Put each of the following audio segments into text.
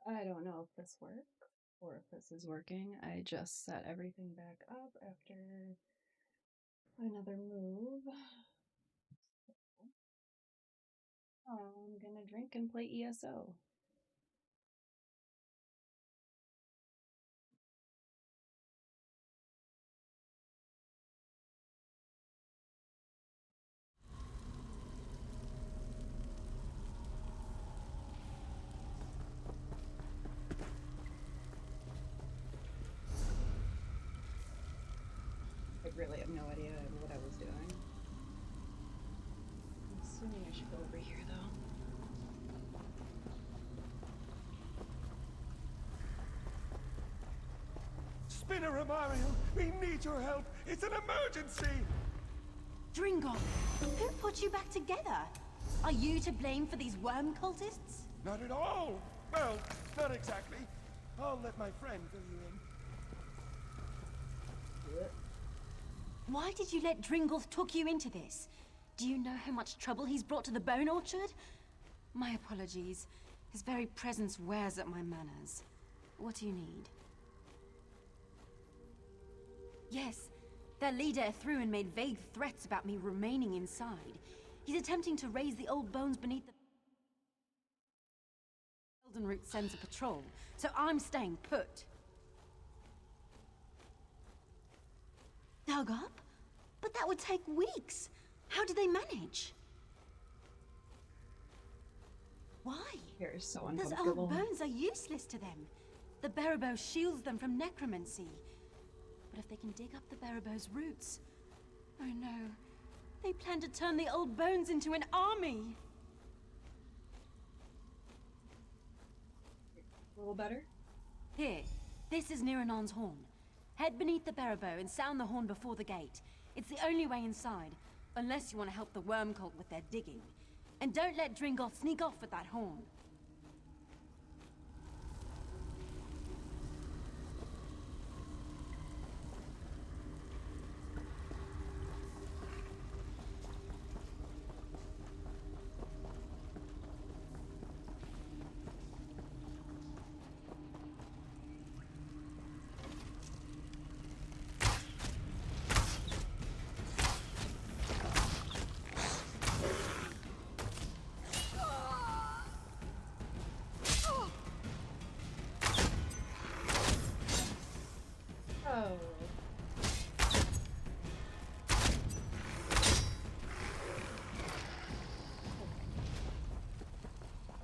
I don't know if this works or if this is working. I just set everything back up after another move. I'm gonna drink and play ESO. I really have no idea what I was doing. I'm assuming I should go over here though. Spinner and Mario, we need your help. It's an emergency. Dringo, who put you back together? Are you to blame for these worm cultists? Not at all. Well, not exactly. I'll let my friend fill you in. Why did you let Dringolf talk you into this? Do you know how much trouble he's brought to the Bone Orchard? My apologies. His very presence wears at my manners. What do you need? Yes, their leader threw and made vague threats about me remaining inside. He's attempting to raise the old bones beneath the... Elden Root sends a patrol, so I'm staying put. Dug up? But that would take weeks. How do they manage? Why? Here is so Those uncomfortable. old bones are useless to them. The Barabo shields them from necromancy. But if they can dig up the Barabo's roots... Oh no. They plan to turn the old bones into an army! A little better? Here, this is Niranon's horn. Head beneath the Barabo and sound the horn before the gate. It's the only way inside, unless you want to help the worm cult with their digging. And don't let Dringolf sneak off with that horn. Oh.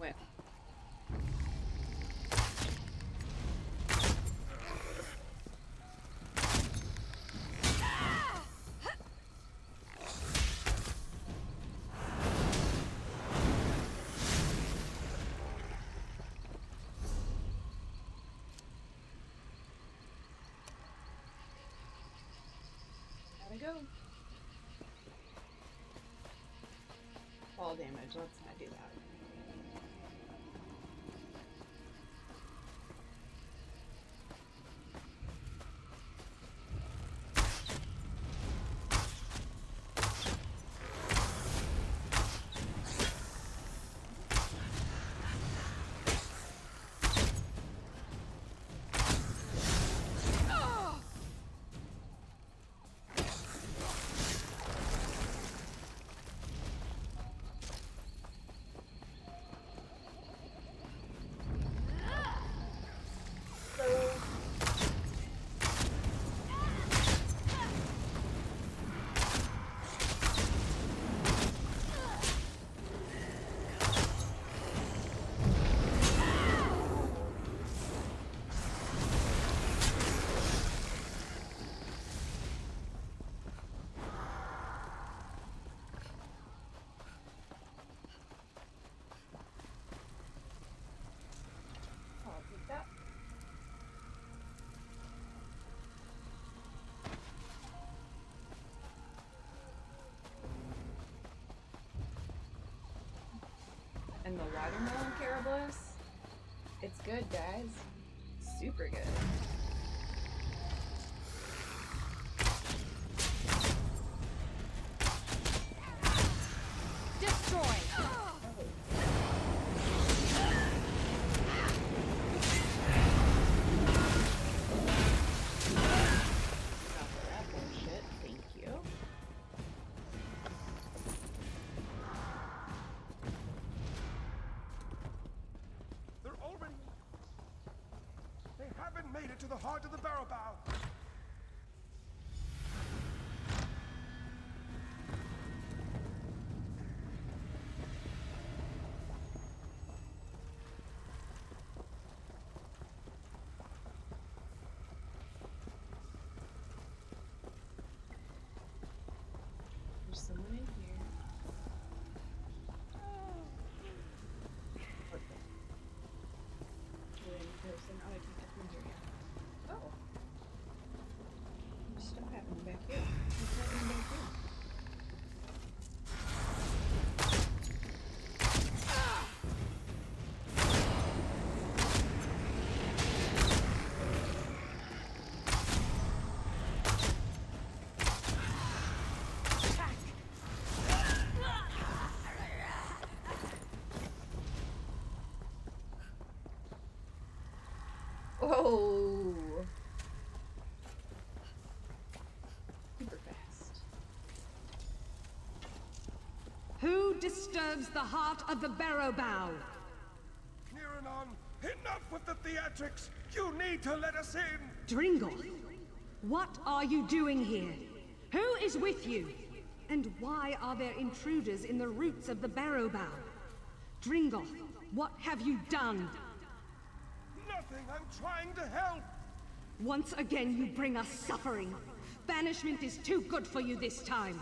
Wait. Gotta go. Fall damage, let's not do that. I'll take that. And the watermelon Carabliss, it's good, guys. Super good. Destroy! to the heart of the barrow bow. There's someone in here. Okay. Waiting person. Oh, I can't get through here yet. Oh. There's stuff happening back here. What's happening back here? Oh, super fast. Who disturbs the heart of the barrow bow? Niranon, enough with the theatrics! You need to let us in! Dringoth, what are you doing here? Who is with you? And why are there intruders in the roots of the barrow bow? Dringoth, what have you done? Nothing! I'm trying to help! Once again you bring us suffering. Banishment is too good for you this time.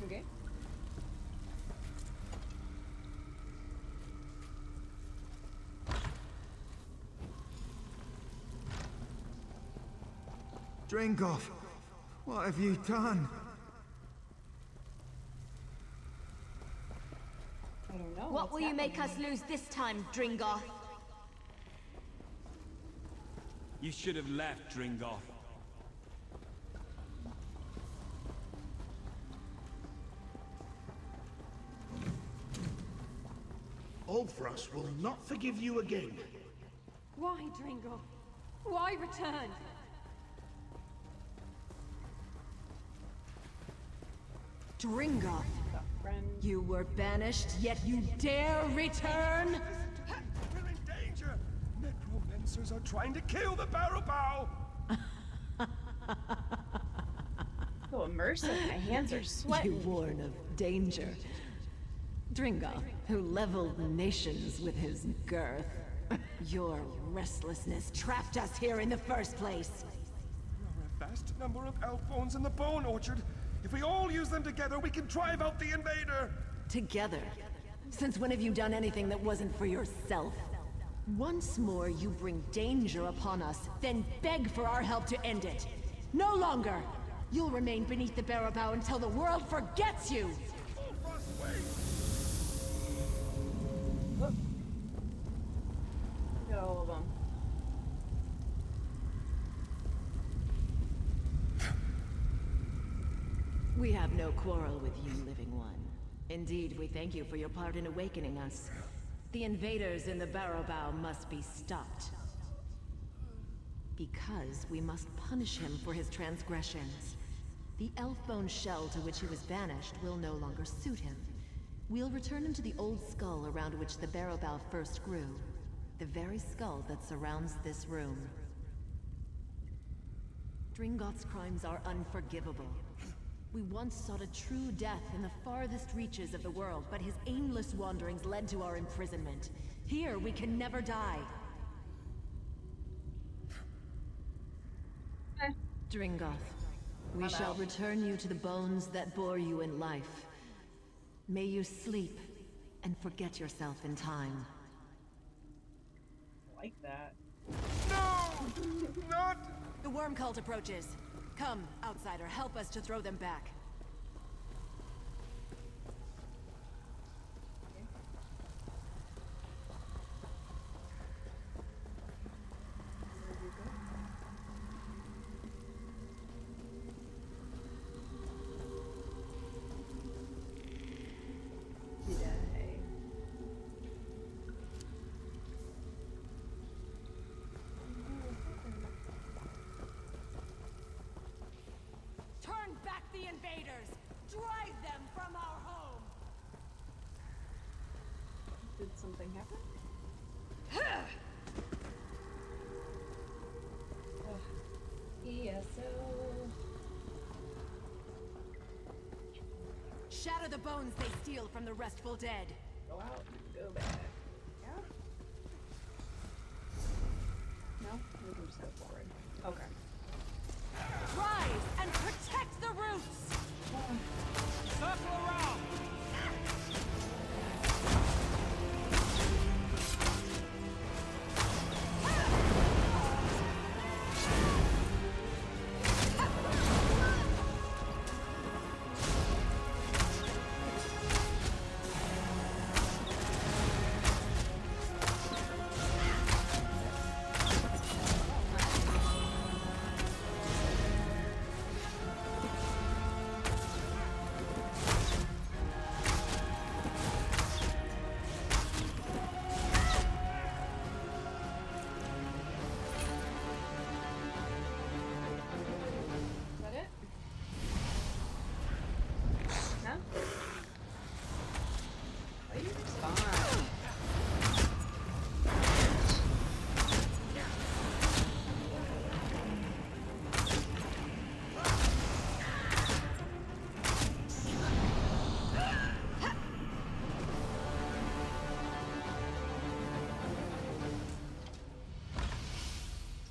Okay. Dringoff, what have you done? I don't know. What What's will you make us happening? lose this time, Dringoth? You should have left, Dringoff. Ulfras will not forgive you again. Why, Dringoth? Why return? Dringoth, Friend. you were banished, yet you dare return? We're in danger! Necromancers are trying to kill the barrow bow! So immersive. My hands are You sweating. warn of danger. Dringoth, who leveled nations with his girth. Your restlessness trapped us here in the first place. There are a vast number of elf bones in the bone orchard. If we all use them together, we can drive out the invader! Together? Since when have you done anything that wasn't for yourself? Once more you bring danger upon us, then beg for our help to end it. No longer! You'll remain beneath the barrow bow until the world forgets you! Ulfras, wait! Look. Look at all of them. We have no quarrel with you, Living One. Indeed, we thank you for your part in awakening us. The invaders in the barrow bow must be stopped. Because we must punish him for his transgressions. The elf-bone shell to which he was banished will no longer suit him. We'll return him to the old skull around which the barrow bow first grew. The very skull that surrounds this room. Dringoth's crimes are unforgivable. We once sought a true death in the farthest reaches of the world, but his aimless wanderings led to our imprisonment. Here, we can never die. Dringoth, we shall return you to the bones that bore you in life. May you sleep and forget yourself in time. I like that. No! Not... The worm cult approaches. Come, outsider, help us to throw them back. Did I? Turn back the invaders! Drive them from our home! Did something happen? ESO. Shatter the bones they steal from the restful dead. Go out and go back. Yeah? No? We can just go forward. Okay. Rise and protect the roots! Circle around! Is that it? No? Why do you respond?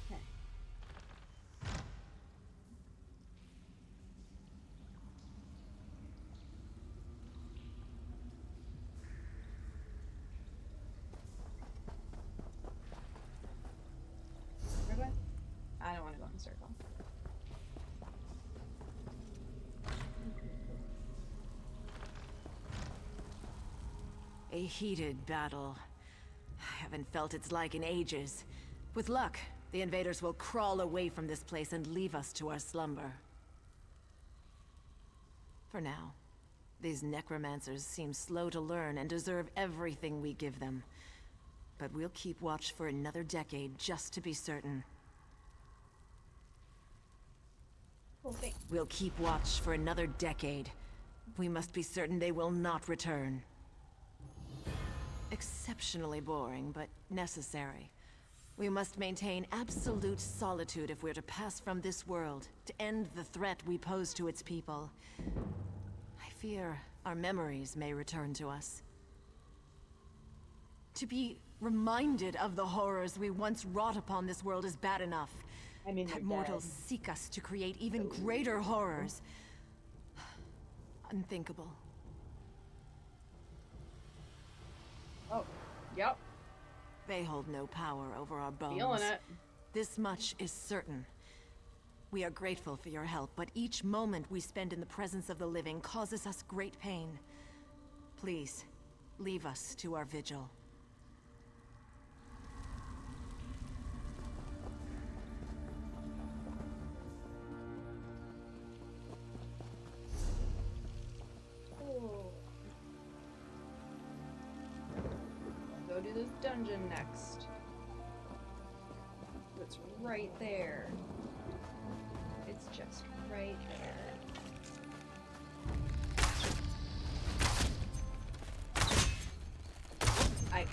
Okay. Where do I don't want to go in a circle. A heated battle. I haven't felt its like in ages. With luck, the invaders will crawl away from this place and leave us to our slumber. For now, these necromancers seem slow to learn and deserve everything we give them. But we'll keep watch for another decade just to be certain. Cool thing. We'll keep watch for another decade. We must be certain they will not return. Exceptionally boring, but necessary. We must maintain absolute solitude if we're to pass from this world, to end the threat we pose to its people. I fear our memories may return to us. To be reminded of the horrors we once wrought upon this world is bad enough. I mean, That they're mortals dead. seek us to create even greater horrors. Unthinkable. Oh, yep. They hold no power over our bones. Feeling it. This much is certain. We are grateful for your help, but each moment we spend in the presence of the living causes us great pain. Please, leave us to our vigil. Cool. Go do this dungeon next. It's right there. It's just right there. I.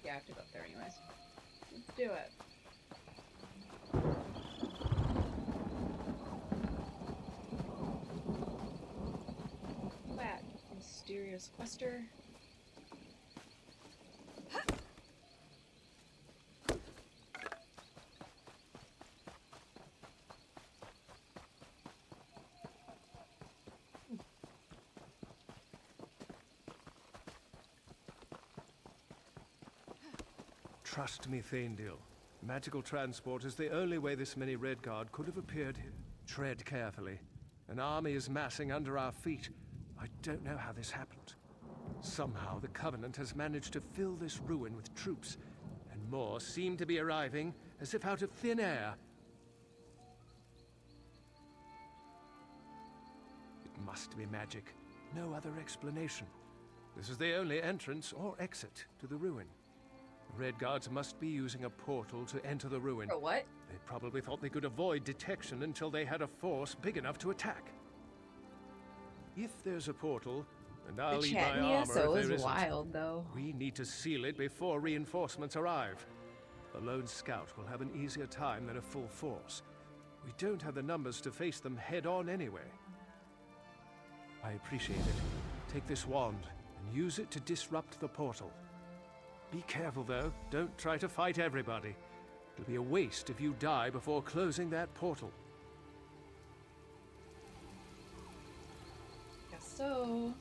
Yeah, I have to go up there anyways. Let's do it. Back, mysterious quester. Trust me, Thaindil. Magical transport is the only way this many Redguard could have appeared here. Tread carefully. An army is massing under our feet. I don't know how this happened. Somehow the Covenant has managed to fill this ruin with troops, and more seem to be arriving as if out of thin air. It must be magic. No other explanation. This is the only entrance or exit to the ruin. The Redguards must be using a portal to enter the ruin. For what? They probably thought they could avoid detection until they had a force big enough to attack. If there's a portal, and I'll The leave chat my in armor ESO if is there isn't. wild, though. We need to seal it before reinforcements arrive. A lone scout will have an easier time than a full force. We don't have the numbers to face them head-on anyway. I appreciate it. Take this wand and use it to disrupt the portal. Be careful, though. Don't try to fight everybody. It'll be a waste if you die before closing that portal. Guess so.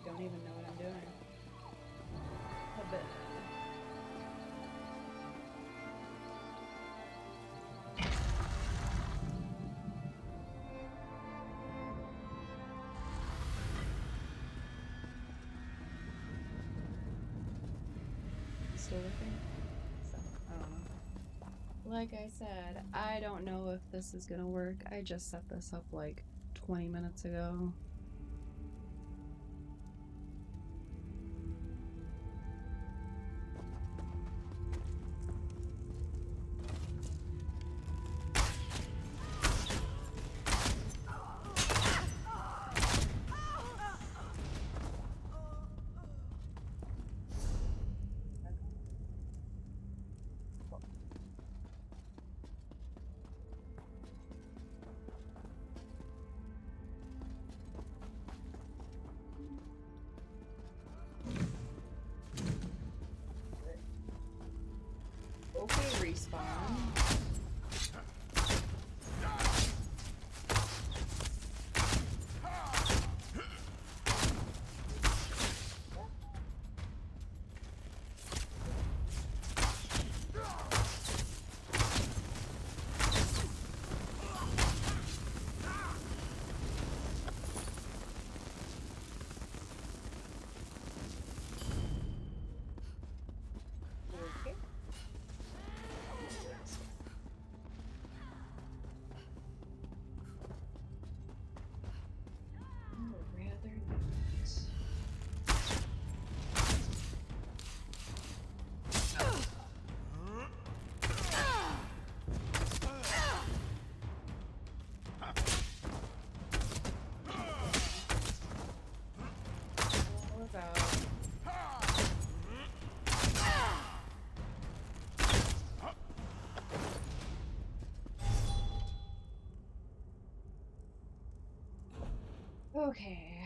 Don't even know what I'm doing. A bit. Still looking? So, I don't know. Like I said, I don't know if this is gonna work. I just set this up like 20 minutes ago. Okay, respawn. Okay. Rather not. All about. Okay.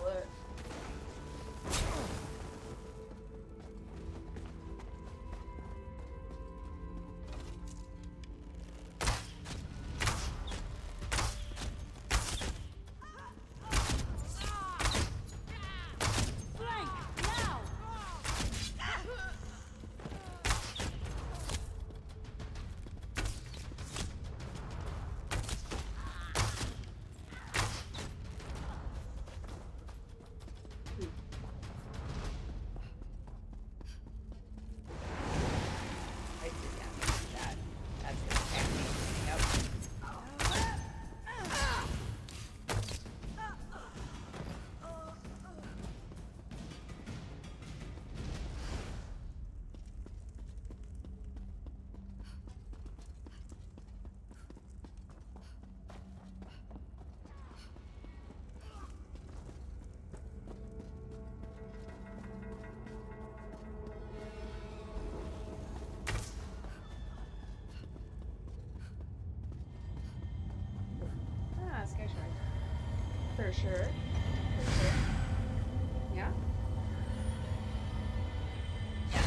What? Flank! Now! I did not see that. That's gonna attack me. Yep. Ah, Sky Shark. For sure. For sure. Yeah.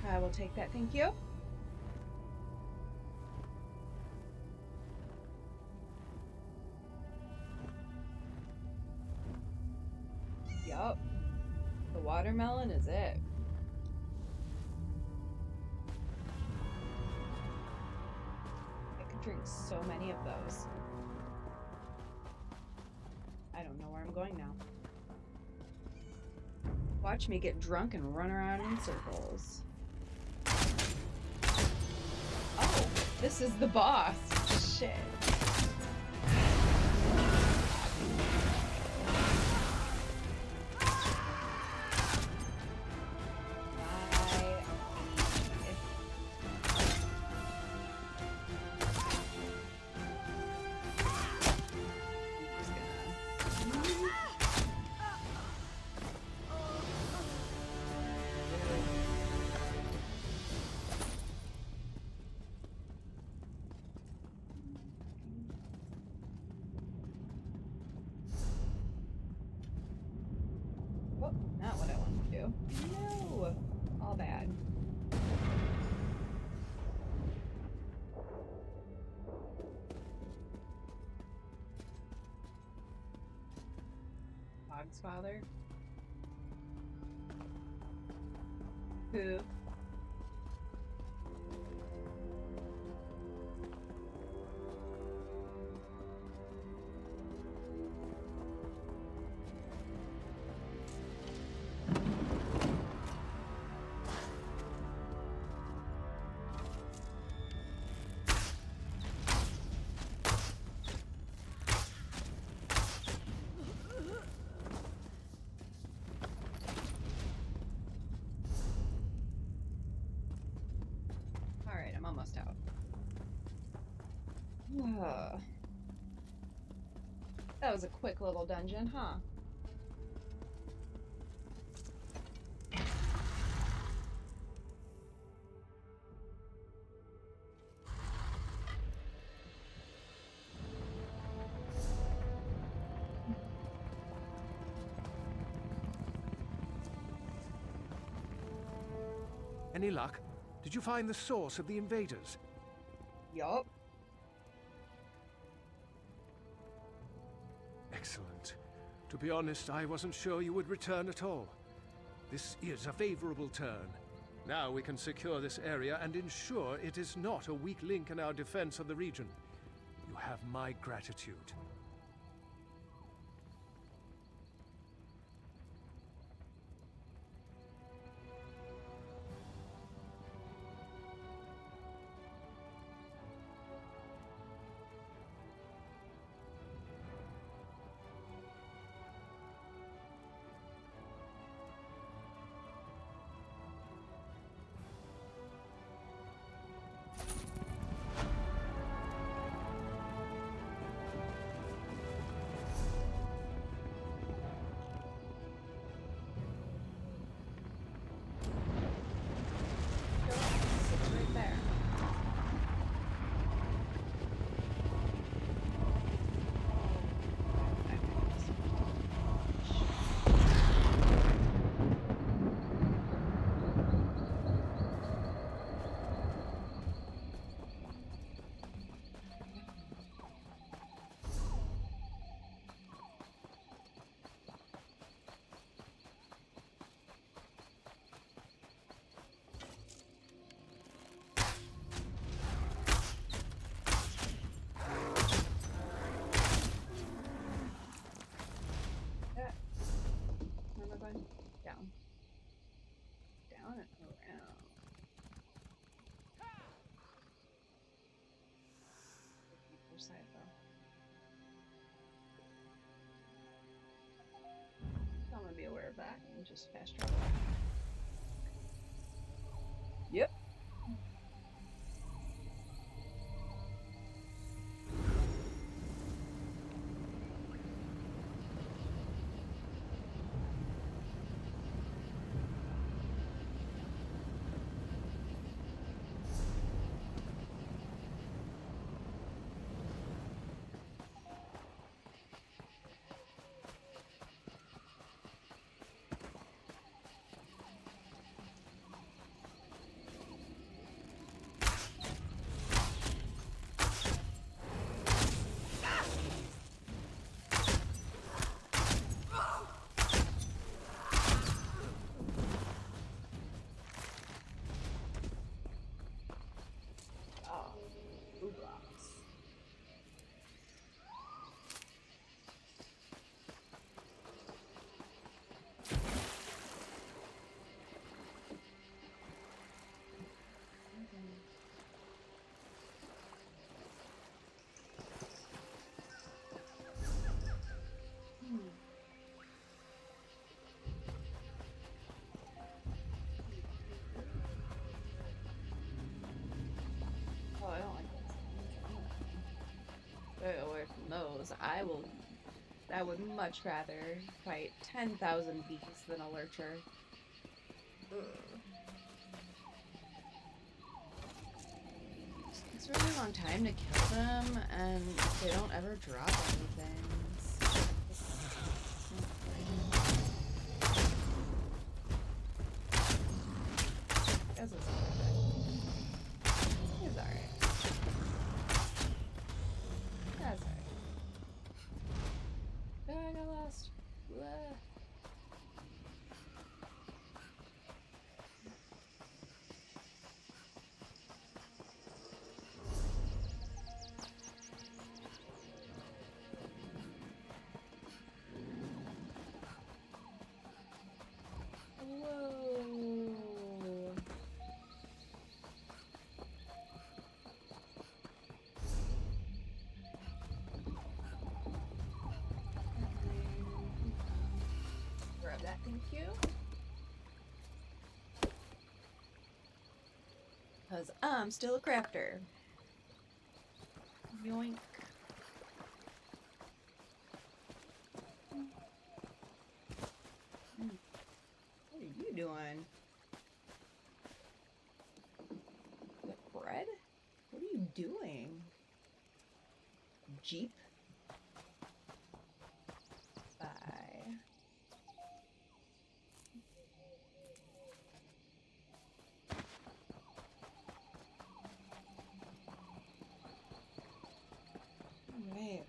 I will take that, thank you. Yup. The watermelon is it. I could drink so many of those. I don't know where I'm going now. Watch me get drunk and run around in circles. Oh, this is the boss. Shit. Oh, not what I wanted to do. No! All bad. Hog's father? Who? Alright, I'm almost out. That was a quick little dungeon, huh? Any luck? Did you find the source of the invaders? Yup. Excellent. To be honest, I wasn't sure you would return at all. This is a favorable turn. Now we can secure this area and ensure it is not a weak link in our defense of the region. You have my gratitude. Sits right there. Where am I going? Down. Down and around. Other side though. So I'm gonna be aware of that and just fast travel. Yep. I would much rather fight 10,000 bees than a lurcher. Ugh. It takes a really long time to kill them, and they don't ever drop anything. Guess it's alright. That's alright. Oh, I got lost. Blah. Whoa. Grab that, thank you. Because I'm still a crafter. Yoink. What are you doing? The bread? What are you doing? Jeep? Bye. Alright.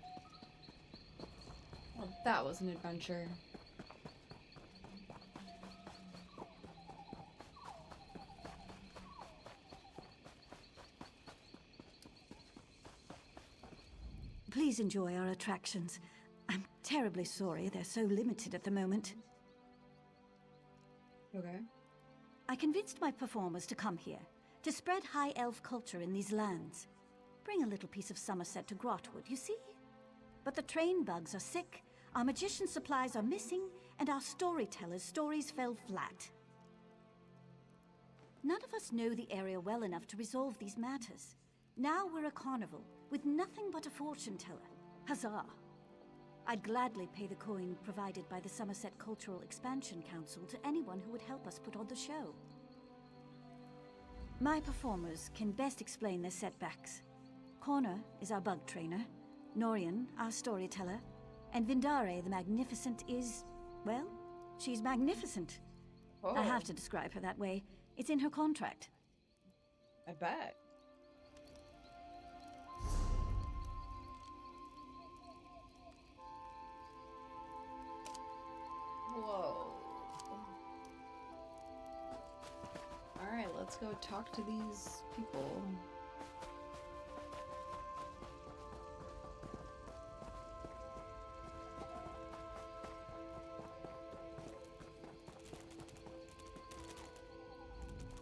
Well, that was an adventure. Please enjoy our attractions. I'm terribly sorry they're so limited at the moment. Okay. I convinced my performers to come here, to spread high elf culture in these lands. Bring a little piece of Somerset to Grotwood, you see? But the train bugs are sick, our magician supplies are missing, and our storytellers' stories fell flat. None of us know the area well enough to resolve these matters. Now we're a carnival, with nothing but a fortune teller. Huzzah! I'd gladly pay the coin provided by the Somerset Cultural Expansion Council to anyone who would help us put on the show. My performers can best explain their setbacks. Connor is our bug trainer, Norian, our storyteller, and Vindare the Magnificent is, well, she's magnificent. Oh, I have to describe her that way. It's in her contract. I bet. Whoa. Alright, let's go talk to these people.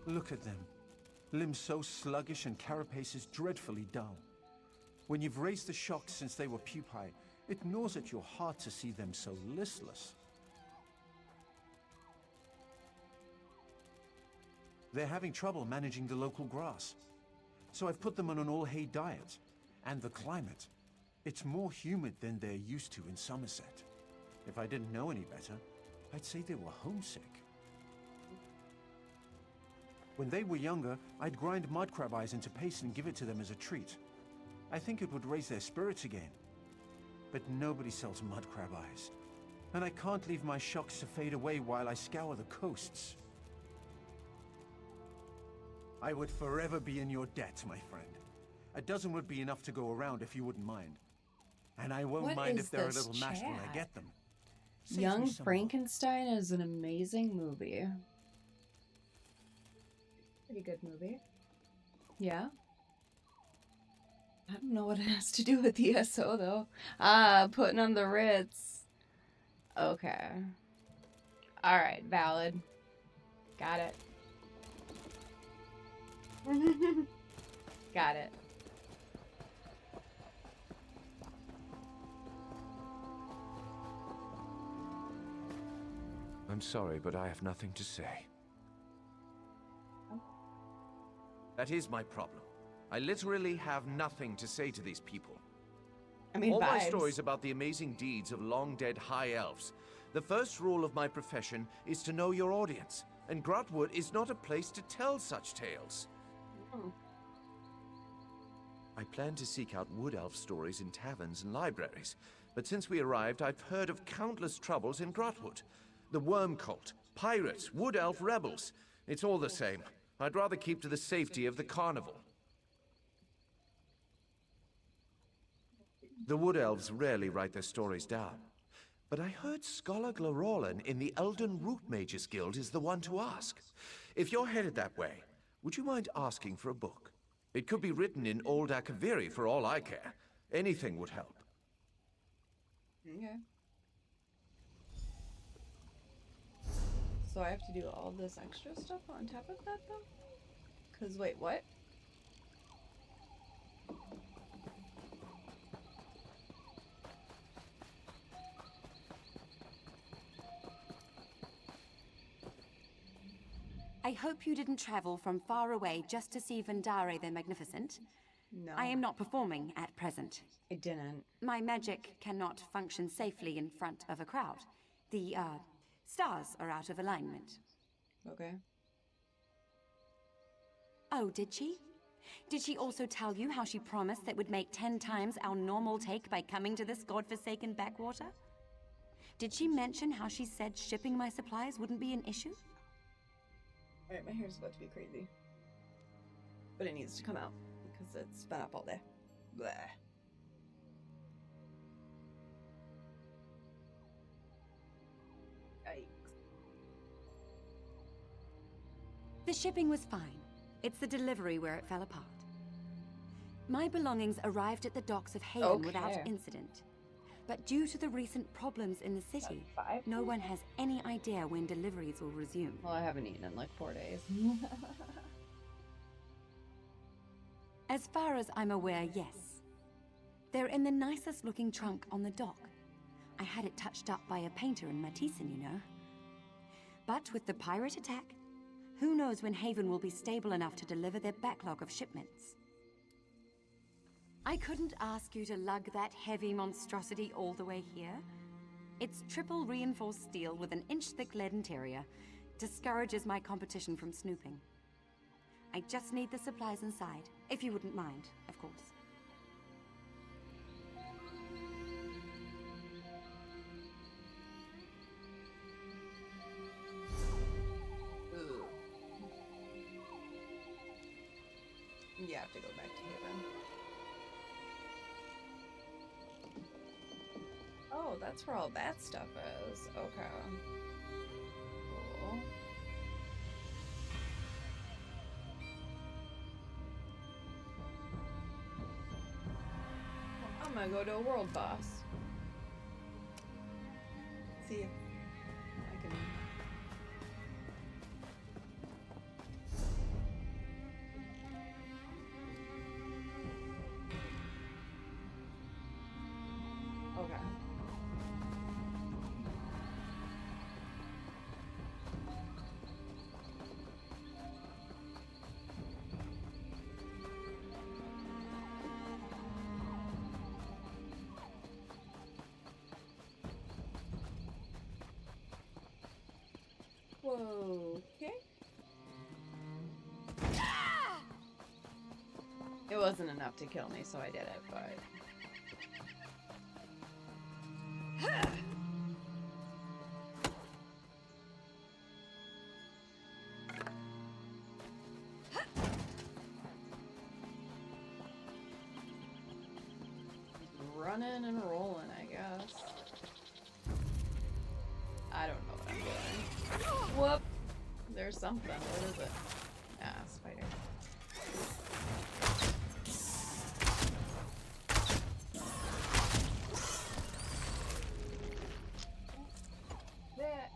Look at them. Limbs so sluggish and carapaces dreadfully dull. When you've raised the shocks since they were pupae, it gnaws at your heart to see them so listless. They're having trouble managing the local grass. So I've put them on an all-hay diet. And the climate. It's more humid than they're used to in Somerset. If I didn't know any better, I'd say they were homesick. When they were younger, I'd grind mudcrab eyes into paste and give it to them as a treat. I think it would raise their spirits again. But nobody sells mudcrab eyes. And I can't leave my shocks to fade away while I scour the coasts. I would forever be in your debt, my friend. A dozen would be enough to go around if you wouldn't mind. And I won't What mind is if they're a this little mashed when I chat? get them. Saves me Young some- Frankenstein is an amazing movie. Pretty good movie. Yeah. I don't know what it has to do with ESO though. Ah, putting on the Ritz. Okay. Alright, valid. Got it. Got it. I'm sorry, but I have nothing to say. That is my problem. I literally have nothing to say to these people. I mean, All my vibes. stories about the amazing deeds of long-dead high elves. The first rule of my profession is to know your audience, and Grotwood is not a place to tell such tales. Oh. I plan to seek out wood elf stories in taverns and libraries, but since we arrived, I've heard of countless troubles in Grotwood. The worm cult, pirates, wood elf rebels. It's all the same. I'd rather keep to the safety of the carnival. The wood elves rarely write their stories down. But I heard Scholar Glorolin in the Elden Root Mages Guild is the one to ask. If you're headed that way, would you mind asking for a book? It could be written in Old Akaviri for all I care. Anything would help. Okay. So I have to do all this extra stuff on top of that, though? Because, wait, what? I hope you didn't travel from far away just to see Vendare the Magnificent. No. I am not performing at present. I didn't. My magic cannot function safely in front of a crowd. The, stars are out of alignment. Okay. Oh, did she? Did she also tell you how she promised that would make 10 times our normal take by coming to this godforsaken backwater? Did she mention how she said shipping my supplies wouldn't be an issue? Alright, my hair's about to be crazy. But it needs to come out because it's been up all day. Bleh. Yikes. The shipping was fine. It's the delivery where it fell apart. My belongings arrived at the docks of Haven without Okay. incident. But due to the recent problems in the city, That's 5 no days? one has any idea when deliveries will resume. Well, I haven't eaten in like 4 days. As far as I'm aware, yes. They're in the nicest looking trunk on the dock. I had it touched up by a painter in Matissan, you know. But with the pirate attack, who knows when Haven will be stable enough to deliver their backlog of shipments. I couldn't ask you to lug that heavy monstrosity all the way here. It's triple reinforced steel with an inch-thick lead interior. Discourages my competition from snooping. I just need the supplies inside, if you wouldn't mind, of course. You have to go back to Haven. Oh, that's where all that stuff is. Okay. Cool. I'm gonna go to a world boss. See if I can. Okay. Whoa, okay. It wasn't enough to kill me, so I did it, but... Running and rolling, I guess. I don't know what I'm doing. Whoop! There's something. What is it? Ah, spider. That.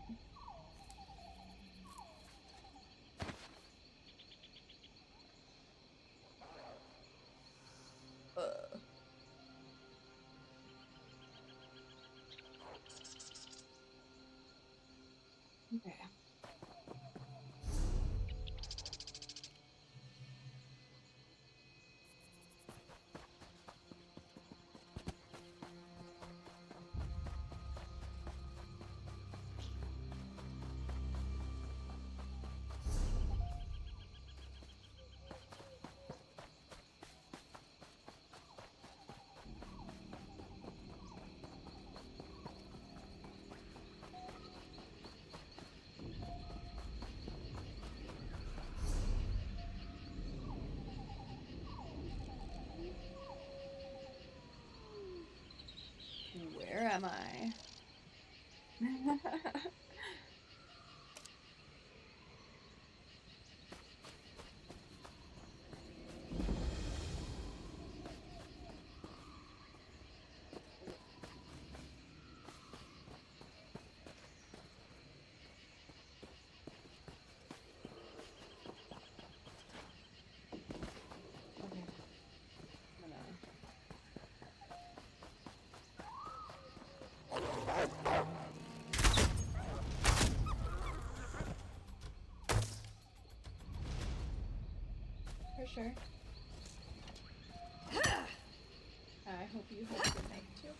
Okay. am I? Okay. For sure. I hope you hold your mic too.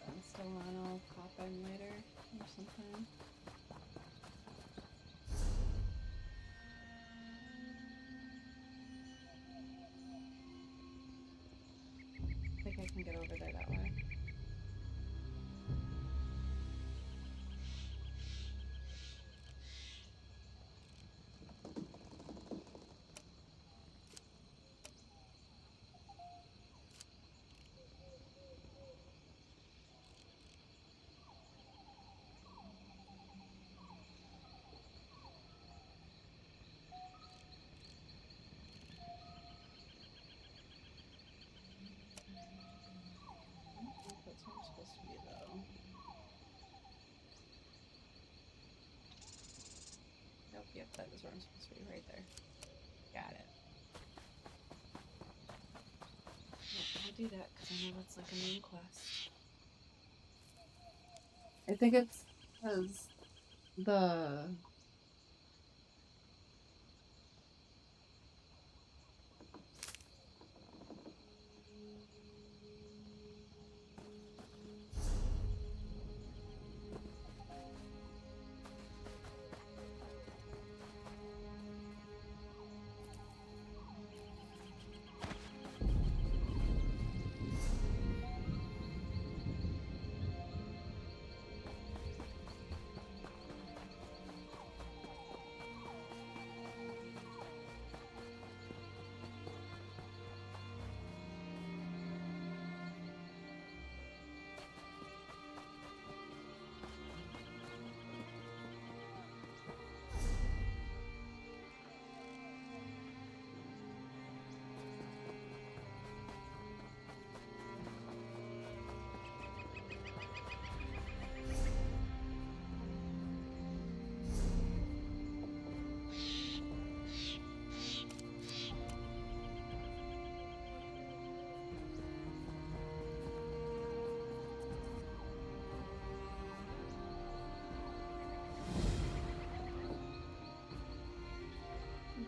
I'm still on, I'll pop in later or something. I think I can get over there that way. I don't think that's where I'm supposed to be though. Nope, yep, that is where I'm supposed to be, right there. Got it. Yep, I'll do that because I know that's like a main quest. I think it's because the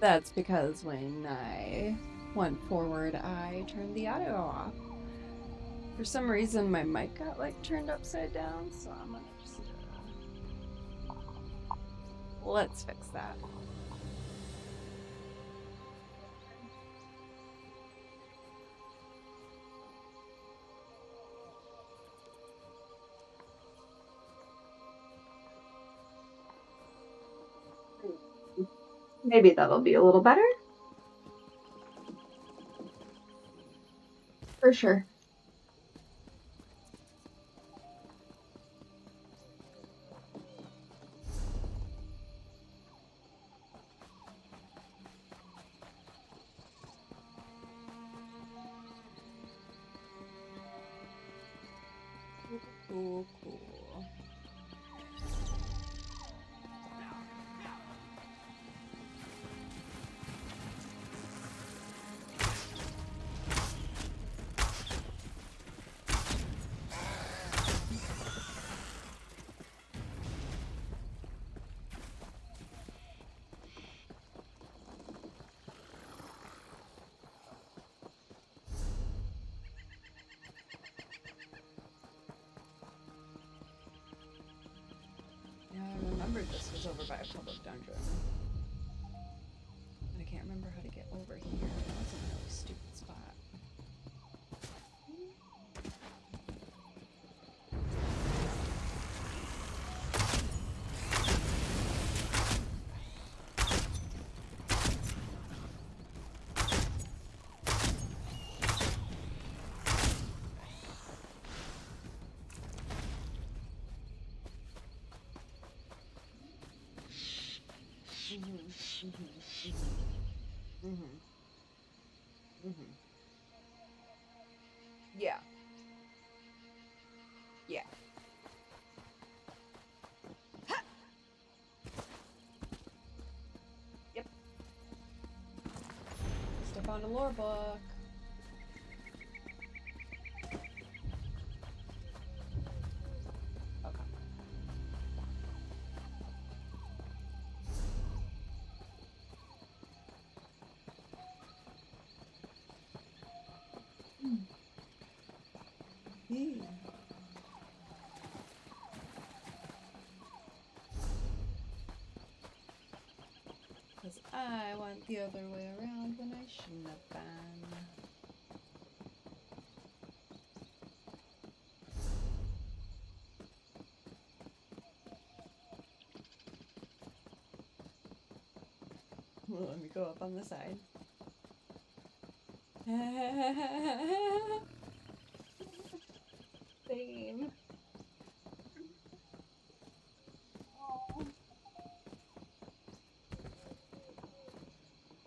that's because when I went forward, I turned the audio off. For some reason, my mic got like turned upside down, so I'm gonna just let's fix that. Maybe that'll be a little better. For sure. Cool, cool. Yeah, I remembered this was over by a public dungeon. But I can't remember how to get over here. That was a really stupid spot. Yeah. Yeah. Yep. Step on a lore book. Okay. Because I went the other way around when I shouldn't have been. Well, let me go up on the side. Same. Oh,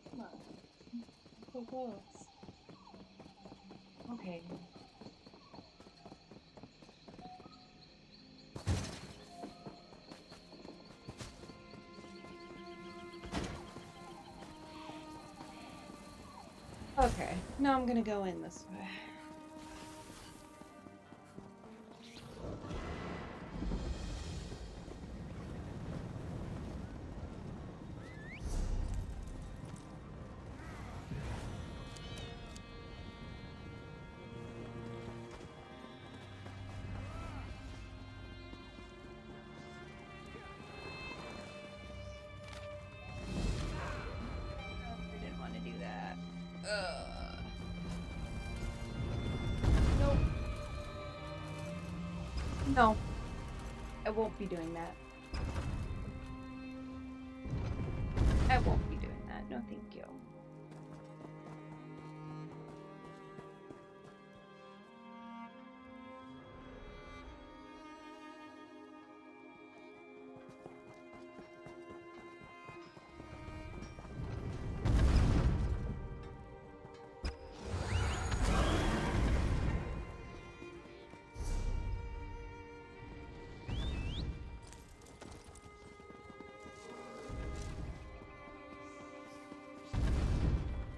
come on. So close. Okay. Okay, now I'm gonna go in this way. I didn't want to do that. Nope. No. I won't be doing that. I won't be doing that. No, thank you.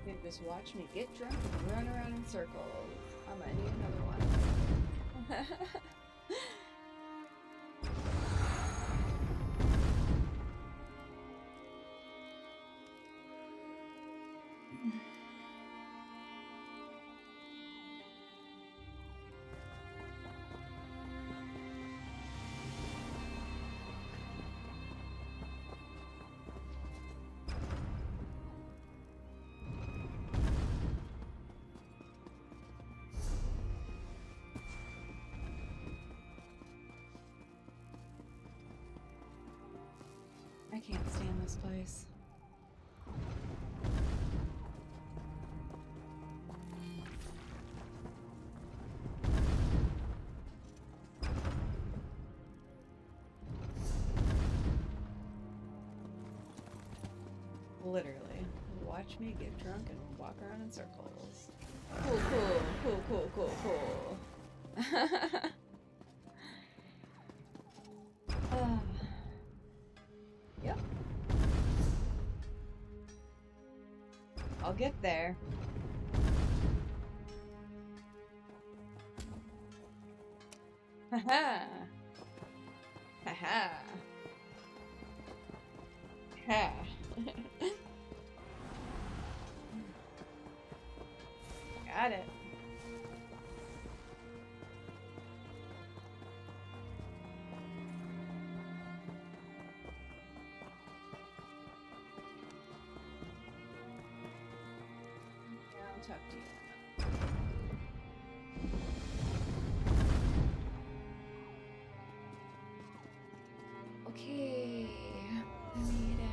You just watch me get drunk and run around in circles. I'm gonna need another one. I can't stand this place. Literally. Watch me get drunk and walk around in circles. Cool, cool, cool, cool, cool, cool. Yep. I'll get there. Haha. Haha. Ha. Got it. I'll talk to you. Okay. I made it.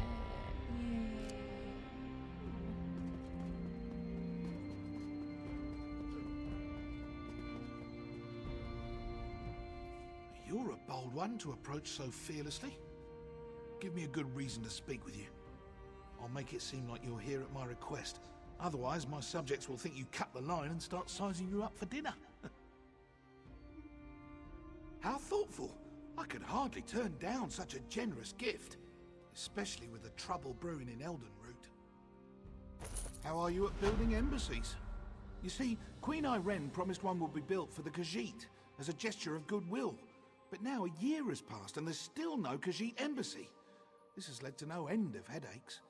Yay. You're a bold one to approach so fearlessly. Give me a good reason to speak with you. I'll make it seem like you're here at my request. Otherwise, my subjects will think you cut the line and start sizing you up for dinner. How thoughtful. I could hardly turn down such a generous gift, especially with the trouble brewing in Eldenroot. How are you at building embassies? You see, Queen Irene promised one would be built for the Khajiit as a gesture of goodwill. But now a year has passed and there's still no Khajiit embassy. This has led to no end of headaches.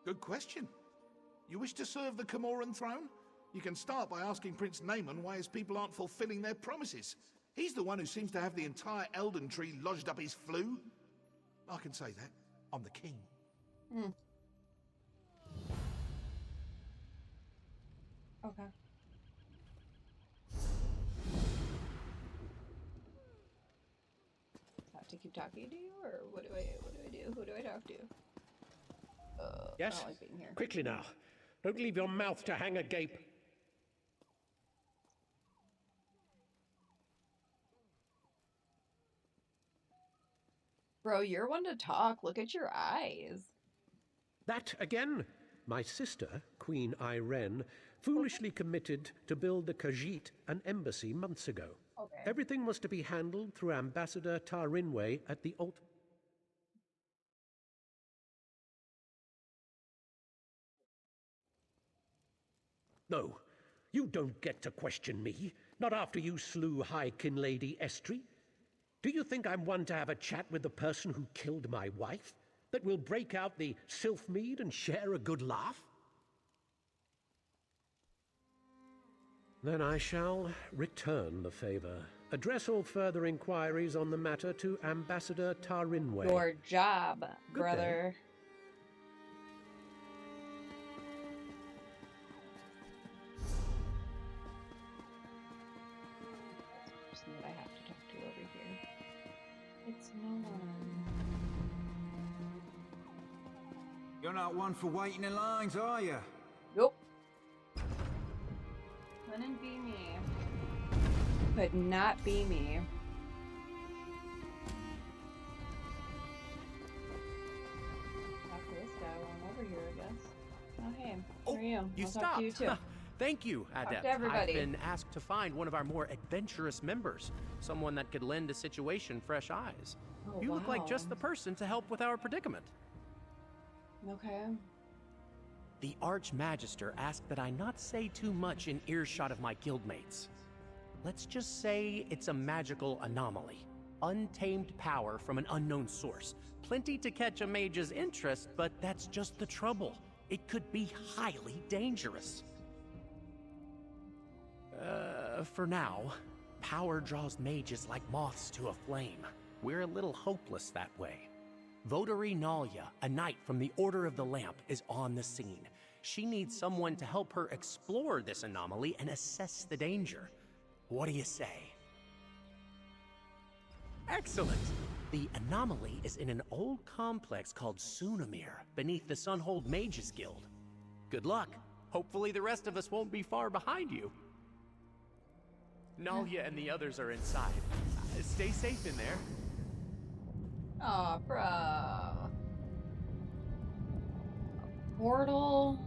Good question. You wish to serve the Comoran throne? You can start by asking Prince Naaman why his people aren't fulfilling their promises. He's the one who seems to have the entire Elden Tree lodged up his flue. I can say that. I'm the king. Okay. Have to keep talking to you, or what do I do? Who do I talk to? I Yes? don't like being here. Quickly now. Don't leave your mouth to hang agape. Bro, you're one to talk. Look at your eyes. That again? My sister, Queen Irene, foolishly committed to build the Khajiit an embassy months ago. Okay. Everything was to be handled through Ambassador Tarinwe at the alt. No, you don't get to question me, not after you slew High Kin Lady Estri. Do you think I'm one to have a chat with the person who killed my wife? That will break out the Sylphmead and share a good laugh? Then I shall return the favor. Address all further inquiries on the matter to Ambassador Tarinwe. Your job, Good brother. That's the person that I have to talk to over here. It's no one. You're not one for waiting in lines, are you? Nope. Couldn't be me. Could not be me. Talk to this guy while I'm over here, I guess. Oh, hey. How are you? You I'll stopped. talk to you, too. Thank you, Adept. to everybody. I've been asked to find one of our more adventurous members, someone that could lend a situation fresh eyes. Oh, You look like wow. just the person to help with our predicament. Okay. The Archmagister asked that I not say too much in earshot of my guildmates. Let's just say it's a magical anomaly. Untamed power from an unknown source. Plenty to catch a mage's interest, but that's just the trouble. It could be highly dangerous. For now, power draws mages like moths to a flame. We're a little hopeless that way. Votary Nalia, a knight from the Order of the Lamp, is on the scene. She needs someone to help her explore this anomaly and assess the danger. What do you say? Excellent! The anomaly is in an old complex called Sunamir, beneath the Sunhold Mages Guild. Good luck. Hopefully the rest of us won't be far behind you. Nalia and the others are inside. Stay safe in there. Aw, bro. Portal.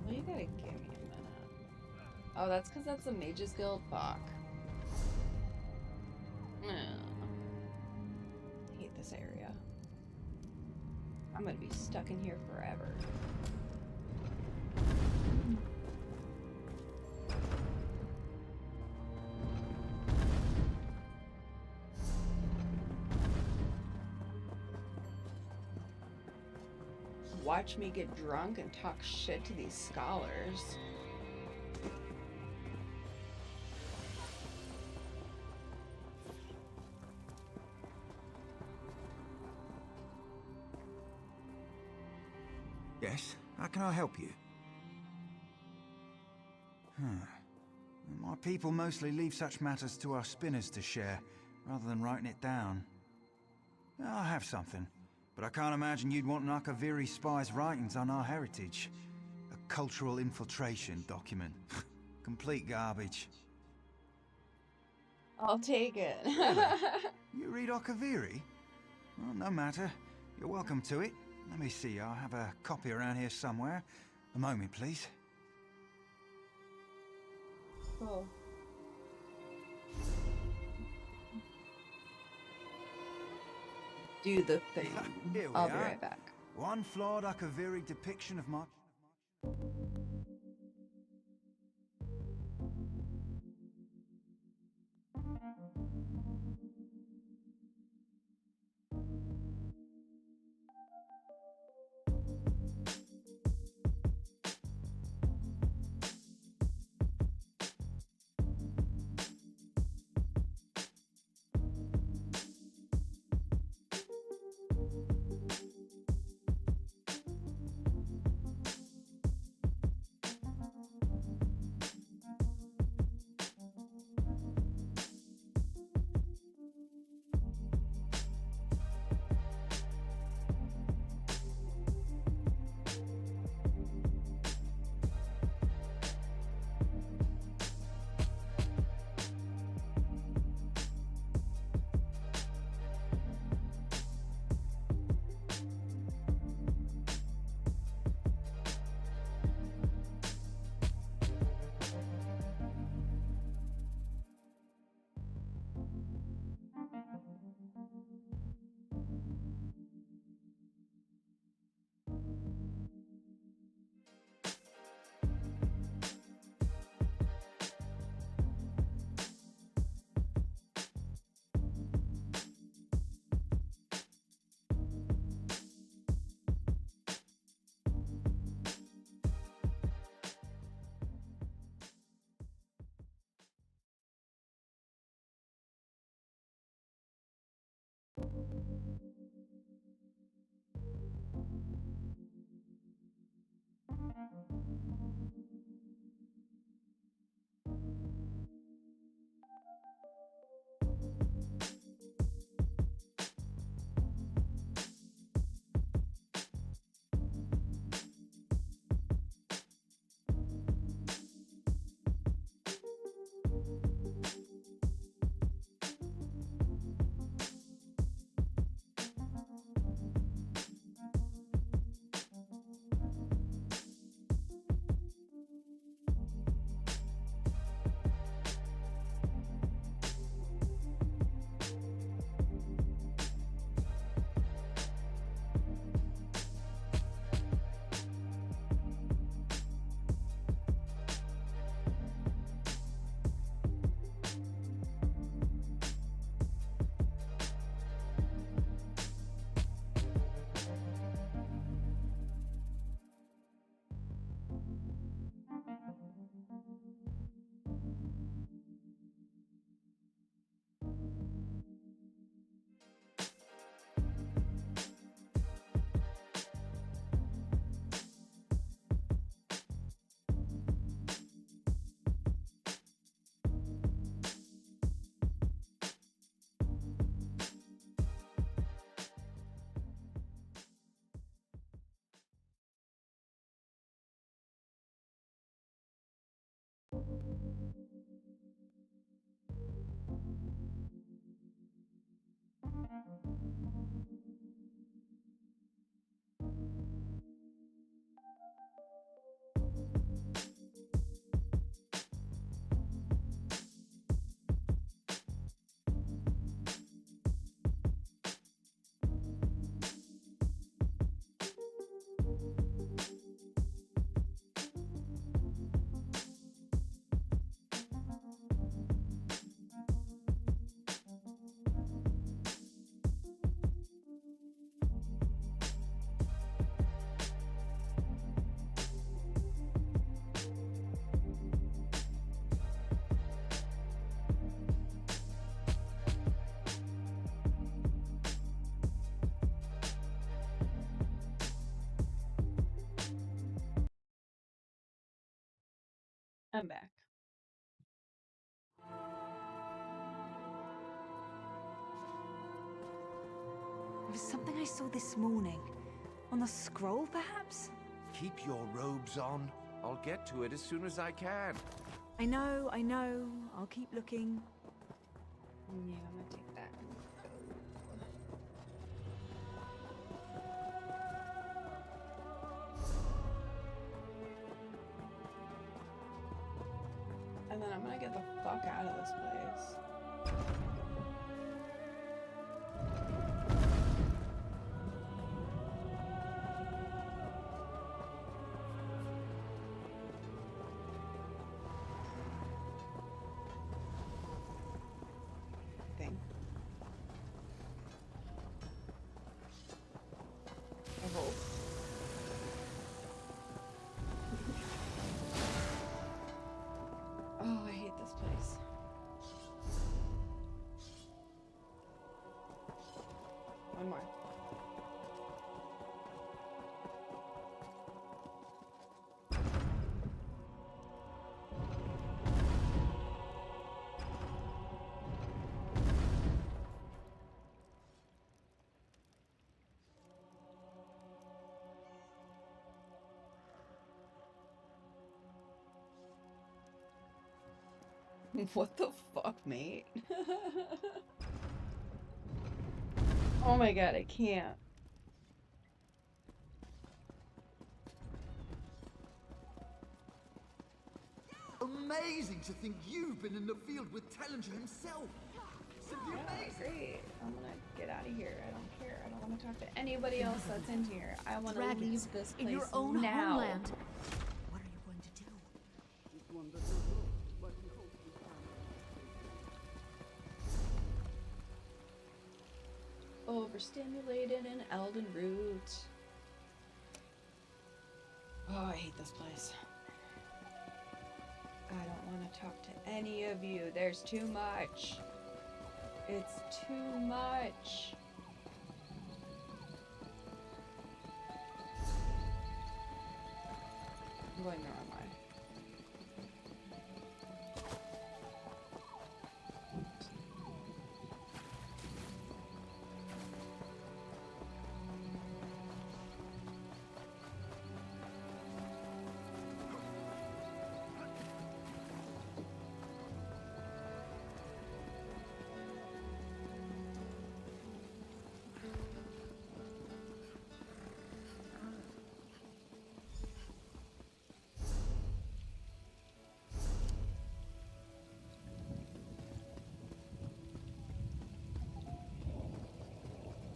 Well, you gotta give me a minute. Oh, that's because that's the Mages Guild? Fuck. I hate this area. I'm gonna be stuck in here forever. Watch me get drunk and talk shit to these scholars. Yes, how can I help you? My people mostly leave such matters to our spinners to share, rather than writing it down. I have something, but I can't imagine you'd want Nakaviri spy's writings on our heritage. A cultural infiltration document. Complete garbage. I'll take it. You read Okaviri? Well, no matter. You're welcome to it. Let me see, I'll have a copy around here somewhere. A moment, please. Cool. Do the thing. Here we I'll be are. right back. One flawed Okaviri depiction of my... I'm back. It was something I saw this morning. On the scroll, perhaps? Keep your robes on. I'll get to it as soon as I can. I know. I'll keep looking. Yeah, I'm gonna take that and go. And then I'm gonna get the fuck out of this place. Thing. I hope. Oh, I hate this place. One more. What the fuck, mate? Oh my god, I can't. Amazing to think you've been in the field with Tellinger himself. Simply amazing. Great. I'm gonna get out of here. I don't care. I don't want to talk to anybody else that's in here. I want to leave this place in your own now. homeland. What are you going to do? Overstimulated in Elden Root. Oh, I hate this place. I don't want to talk to any of you. There's too much. It's too much. I'm going the wrong way.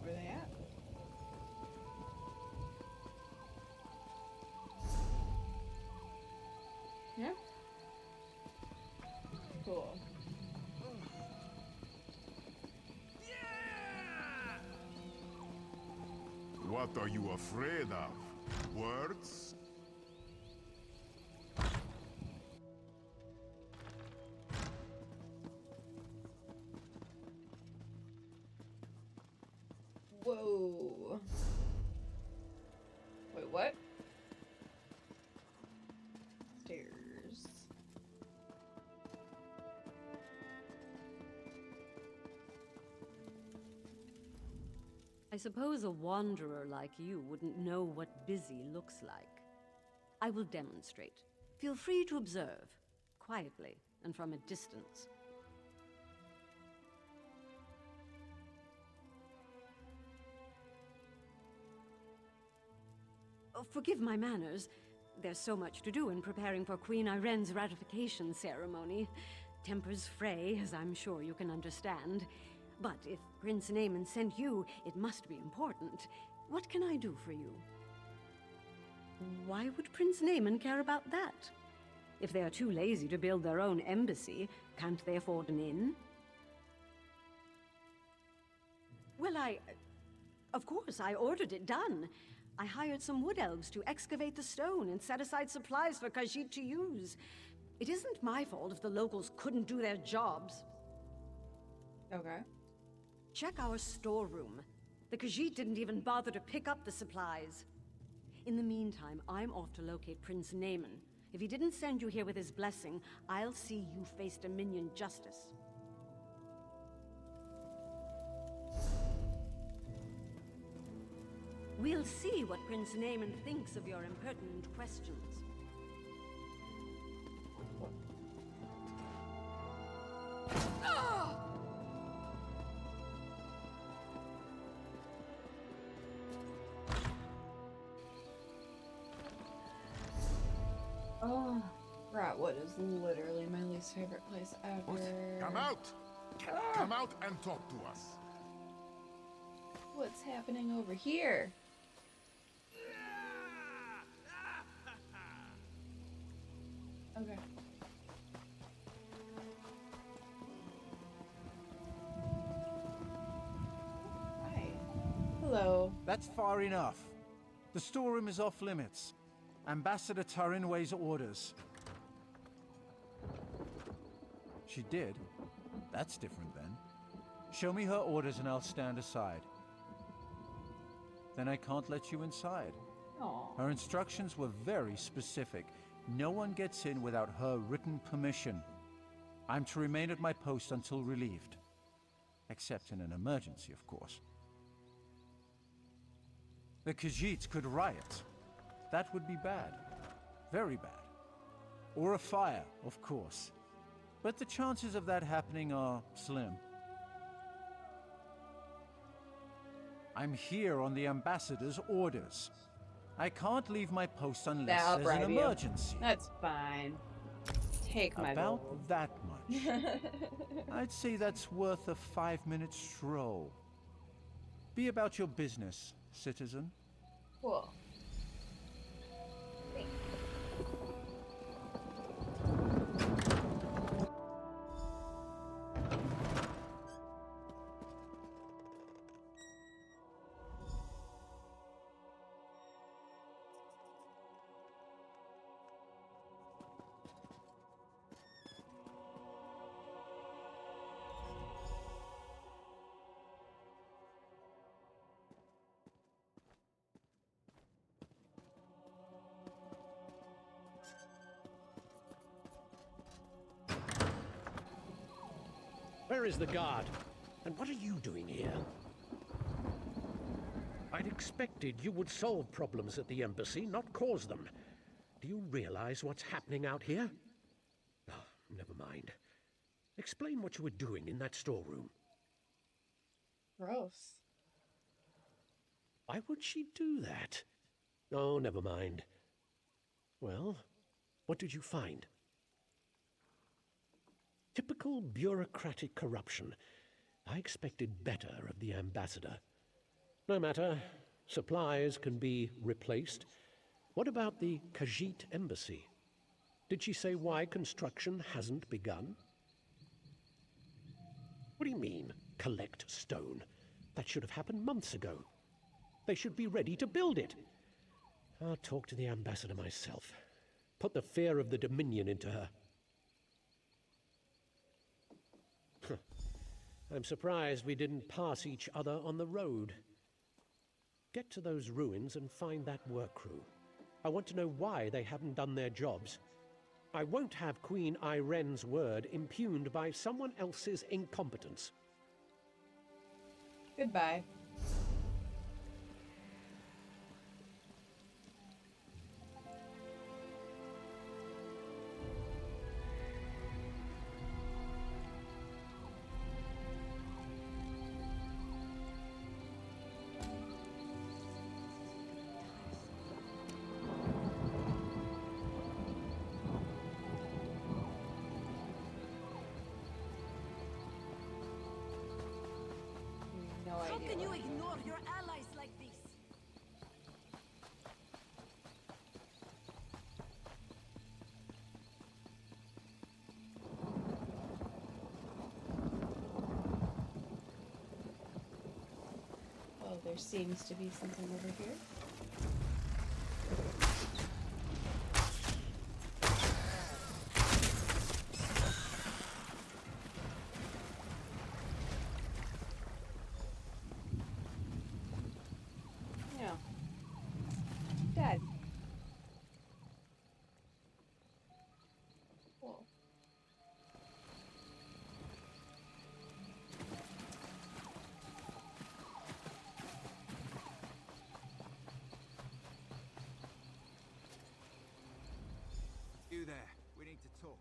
Where they at? Yeah? Cool. What are you afraid of? Words? Whoa. Wait, what? Stairs. I suppose a wanderer like you wouldn't know what busy looks like. I will demonstrate. Feel free to observe, quietly and from a distance. Oh, forgive my manners. There's so much to do in preparing for Queen Irene's ratification ceremony. Tempers fray, as I'm sure you can understand. But if Prince Naaman sent you, it must be important. What can I do for you? Why would Prince Naaman care about that? If they are too lazy to build their own embassy, can't they afford an inn? Well, of course, I ordered it done. I hired some wood elves to excavate the stone and set aside supplies for Khajiit to use. It isn't my fault if the locals couldn't do their jobs. Okay. Check our storeroom. The Khajiit didn't even bother to pick up the supplies. In the meantime, I'm off to locate Prince Naaman. If he didn't send you here with his blessing, I'll see you face Dominion justice. We'll see what Prince Naaman thinks of your impertinent questions. Oh, Rotwood is literally my least favorite place ever. Come out! Come out and talk to us. What's happening over here? Okay. Hi. Hello. That's far enough. The storeroom is off limits. Ambassador Tarin weighs orders. She did? That's different then. Show me her orders and I'll stand aside. Then I can't let you inside. Aww. Her instructions were very specific. No one gets in without her written permission. I'm to remain at my post until relieved. Except in an emergency, of course. The Khajiits could riot. That would be bad. Very bad. Or a fire, of course. But the chances of that happening are slim. I'm here on the ambassador's orders. I can't leave my post unless I'll there's an bribe you. emergency. That's fine. Take my About gold. that much. I'd say that's worth a 5-minute stroll. Be about your business, citizen. Cool. Where is the guard? And what are you doing here? I'd expected you would solve problems at the embassy, not cause them. Do you realize what's happening out here? Oh, never mind. Explain what you were doing in that storeroom. Gross. Why would she do that? Oh, never mind. Well, what did you find? Typical bureaucratic corruption. I expected better of the ambassador. No matter. Supplies can be replaced. What about the Khajiit embassy? Did she say why construction hasn't begun? What do you mean, collect stone? That should have happened months ago. They should be ready to build it. I'll talk to the ambassador myself. Put the fear of the Dominion into her. I'm surprised we didn't pass each other on the road. Get to those ruins and find that work crew. I want to know why they haven't done their jobs. I won't have Queen Iren's word impugned by someone else's incompetence. Goodbye. How can you ignore your allies like this? Well, there seems to be something over here. No. Dead. Cool. You there. We need to talk.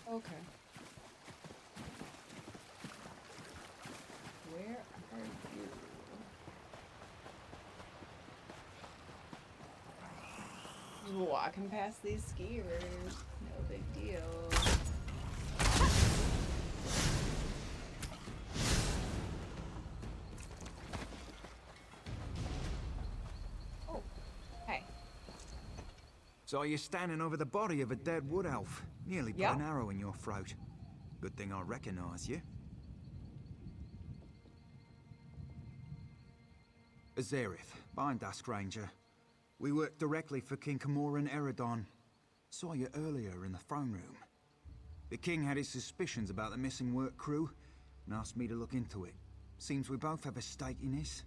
Okay. walking past these skiers. No big deal. Oh, hey. So you're standing over the body of a dead wood elf. Nearly put an arrow in your throat. Good thing I recognize you. Azerith, bind us, Ranger. We work directly for King Camoran Eredon. Saw you earlier in the throne room. The king had his suspicions about the missing work crew and asked me to look into it. Seems we both have a stake in this.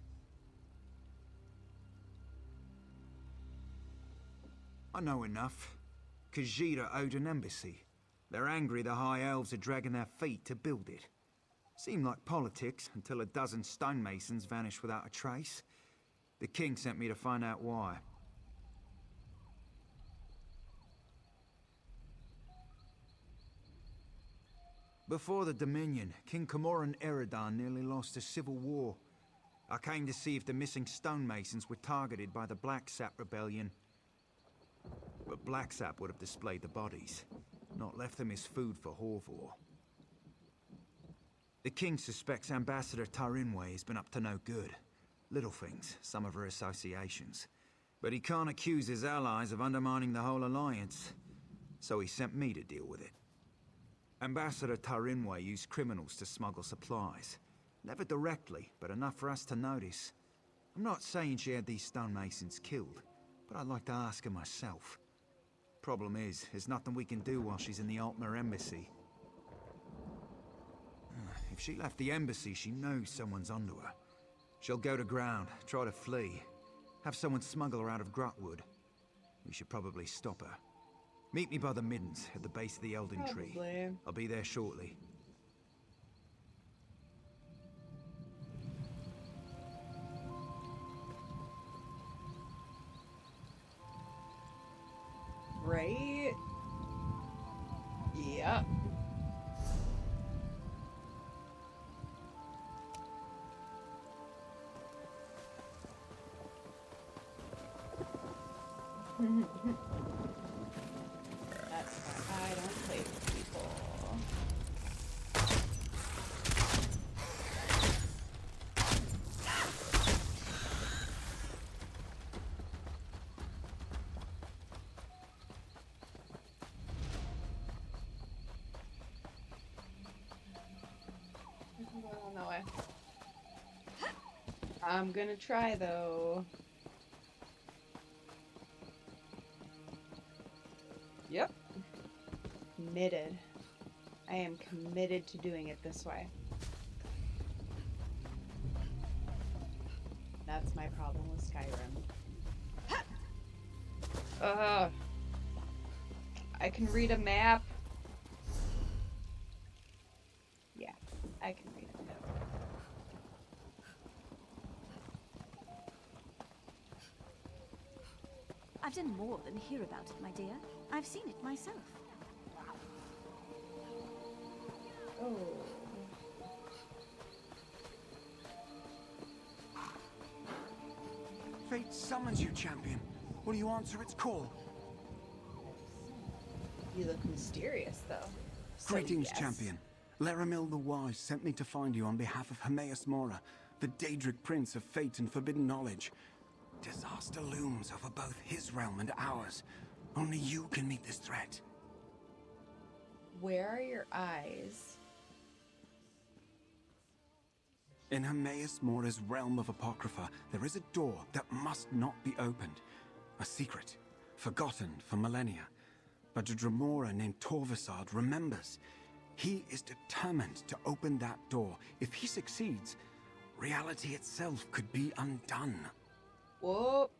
I know enough. Khajiit owed an embassy. They're angry the High Elves are dragging their feet to build it. Seemed like politics until a dozen stonemasons vanished without a trace. The king sent me to find out why. Before the Dominion, King Camoran Eredon nearly lost a civil war. I came to see if the missing stonemasons were targeted by the Blacksap Rebellion. But Blacksap would have displayed the bodies, not left them as food for Horvor. The king suspects Ambassador Tarinwe has been up to no good. Little things, some of her associations. But he can't accuse his allies of undermining the whole alliance. So he sent me to deal with it. Ambassador Tarinwe used criminals to smuggle supplies. Never directly, but enough for us to notice. I'm not saying she had these stonemasons killed, but I'd like to ask her myself. Problem is, there's nothing we can do while she's in the Altmer embassy. If she left the embassy, she knows someone's onto her. She'll go to ground, try to flee. Have someone smuggle her out of Grotwood. We should probably stop her. Meet me by the Middens, at the base of the Elden Tree. I'll be there shortly. Right? Yep. That's why I don't play with people. No way. I'm gonna try though. Yep. Committed. I am committed to doing it this way. That's my problem with Skyrim. I can read a map. Yeah, I can read a map. I've done more than hear about it, my dear. I've seen it myself. Oh. Fate summons you, champion. Will you answer its call? You look mysterious, though. So Greetings, yes. champion. Laramil the Wise sent me to find you on behalf of Hermaeus Mora, the Daedric Prince of Fate and Forbidden Knowledge. Disaster looms over both his realm and ours. Only you can meet this threat. Where are your eyes? In Hermaeus Mora's realm of Apocrypha, there is a door that must not be opened. A secret, forgotten for millennia. But a Dremora named Torvasard remembers. He is determined to open that door. If he succeeds, reality itself could be undone. Whoa.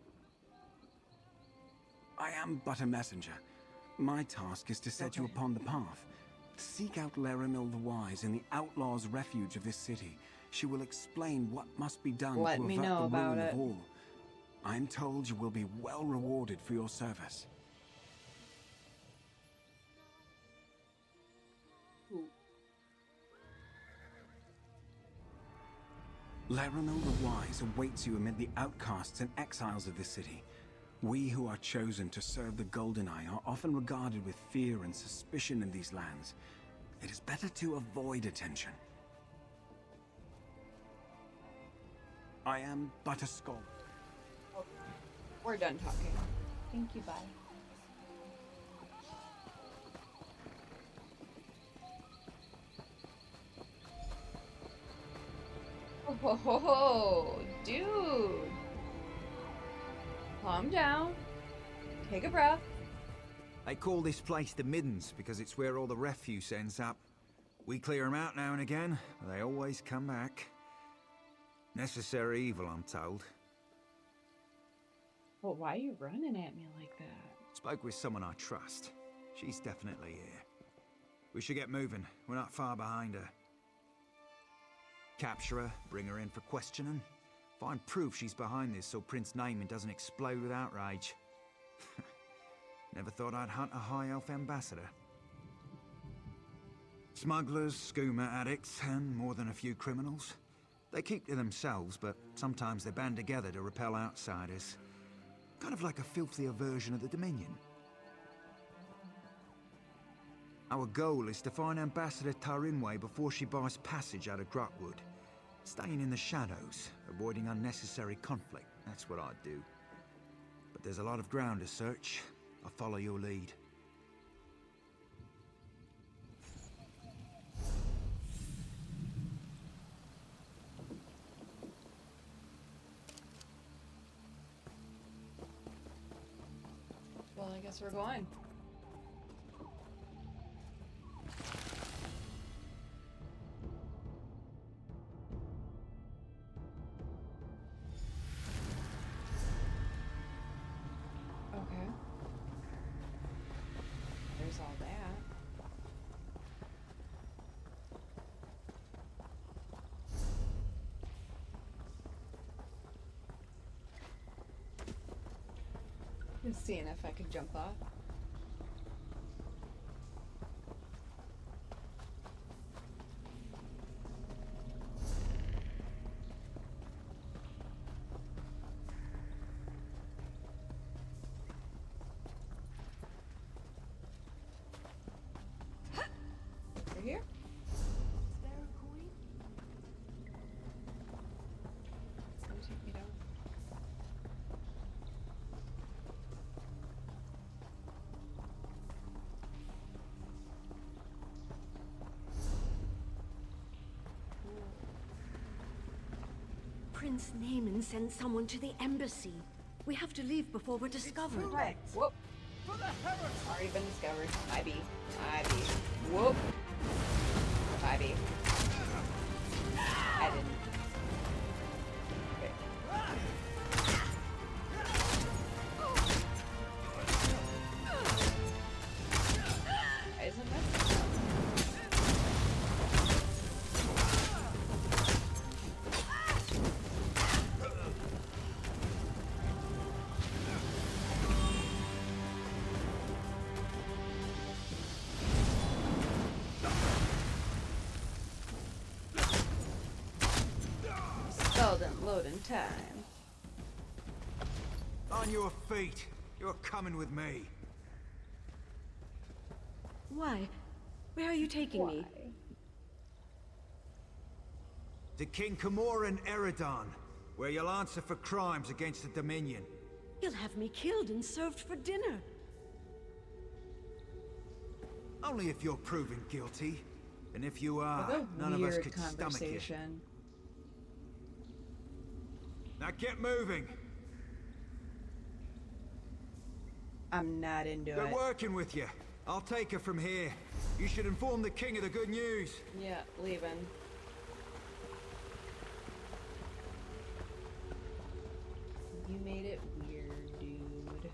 I am but a messenger. My task is to set you upon the path. Seek out Laramil the Wise in the Outlaw's refuge of this city. She will explain what must be done to avert the ruin of all. I'm told you will be well rewarded for your service. Laramil the Wise awaits you amid the outcasts and exiles of this city. We who are chosen to serve the Golden Eye are often regarded with fear and suspicion in these lands. It is better to avoid attention. I am but a scholar. Oh, we're done talking. Thank you, bye. Oh, dude. Calm down. Take a breath. They call this place the Middens because it's where all the refuse ends up. We clear them out now and again, but they always come back. Necessary evil, I'm told. Well, why are you running at me like that? Spoke with someone I trust. She's definitely here. We should get moving. We're not far behind her. Capture her, bring her in for questioning. Find proof she's behind this so Prince Naaman doesn't explode with outrage. Never thought I'd hunt a High Elf ambassador. Smugglers, skooma addicts, and more than a few criminals. They keep to themselves, but sometimes they band together to repel outsiders. Kind of like a filthier version of the Dominion. Our goal is to find Ambassador Tarinway before she buys passage out of Grotwood. Staying in the shadows, avoiding unnecessary conflict. That's what I'd do. But there's a lot of ground to search. I'll follow your lead. Well, I guess we're going. Okay. There's all that. Just seeing if I could jump off. Over here? Is there a coin? It's gonna take me down. Prince Naaman sent someone to the embassy. We have to leave before we're discovered. Right. Whoop. Already been discovered. Bye, B. Bye, B. Whoop. Bye, B. I didn't. Okay. Why isn't this? Spell didn't load in time. On your feet. You're coming with me. Why? Where are you taking me? To King Camoran Eredon, where you'll answer for crimes against the Dominion. You'll have me killed and served for dinner. Only if you're proven guilty. And if you are, What a none of us weird could stomach you. conversation. Now get moving. I'm not into Good it. working with you. I'll take her from here. You should inform the king of the good news. Yeah, leaving. You made it weird, dude.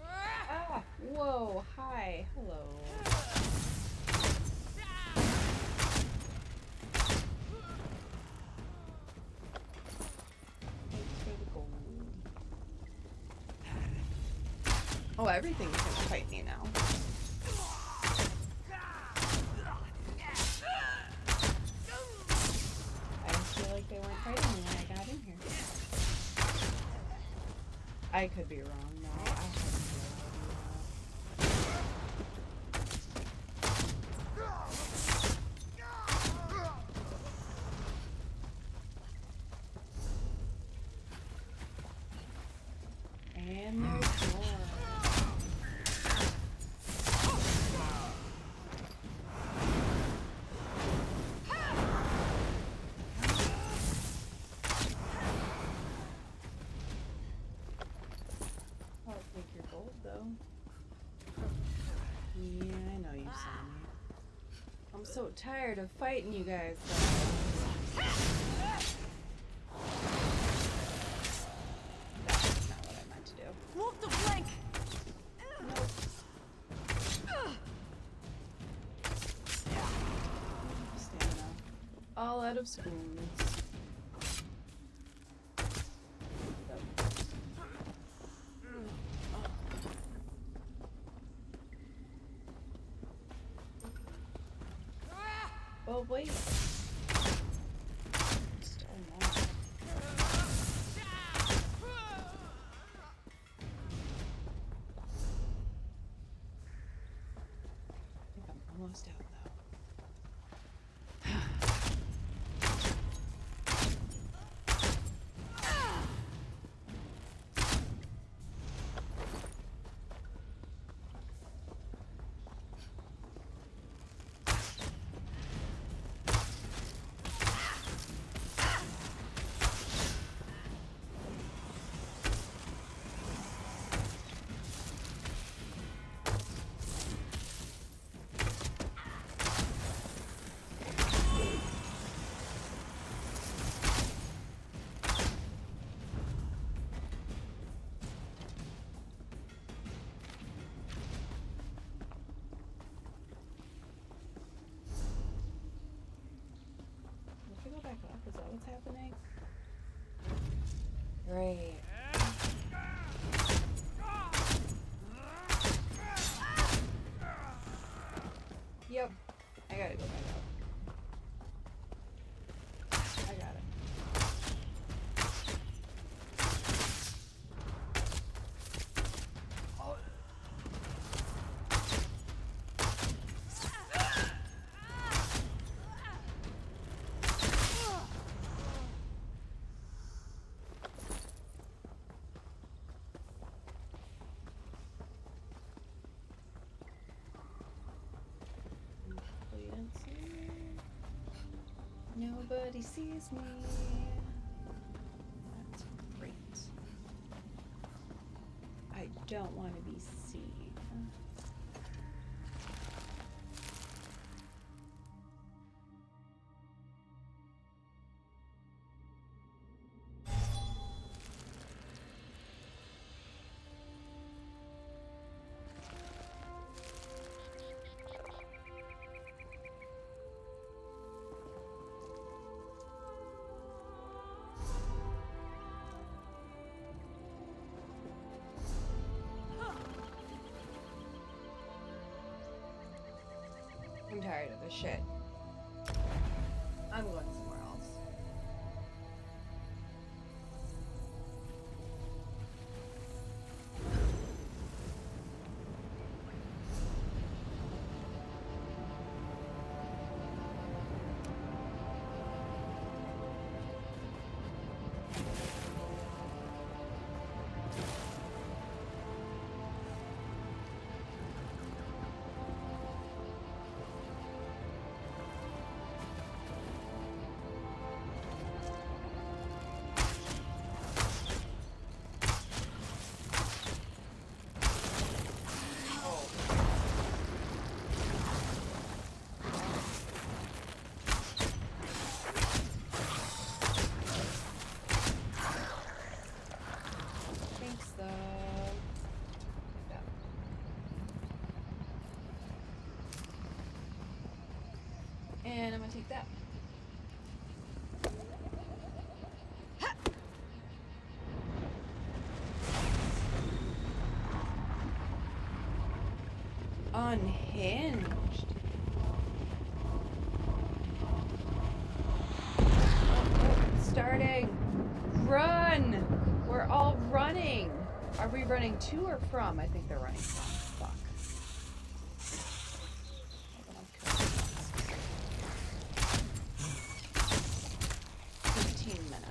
Ah! Whoa, hi, hello. Thanks for the gold. Oh, everything can fight me now. I could be wrong. No, I have no idea. And there's more. I'll take your gold though. Yeah, I know you saw me. I'm so tired of fighting you guys. That's not what I meant to do. Move the flank! Stamina. All out of spoons. Oh wait. Still more. I think I'm almost out though. If I go back up, is that what's happening? Great. Yep. I gotta go back up. I got it. Hopefully you didn't see me. Nobody sees me. That's great. I don't want to be seen. I'm tired of this shit. I'm going somewhere else. Thanks though. Yeah. And I'm gonna take that. Unhinged. Oh, starting. Run! We're all running. running to or from? I think they're running from. Fuck. Hold on, I'll kill them. 15 minutes.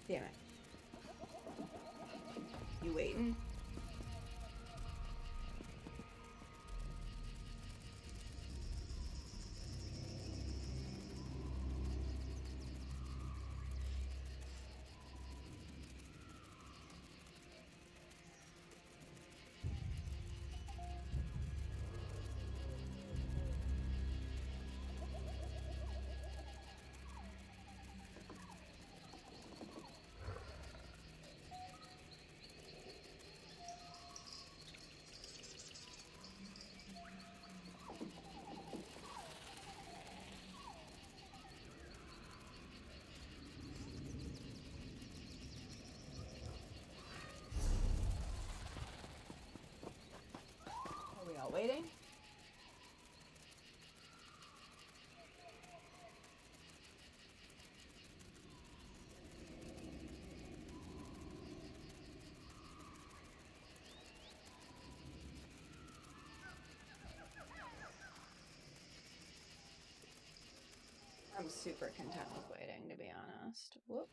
Damn it. You waiting? Are we all waiting? I'm super content with waiting, to be honest. Whoop.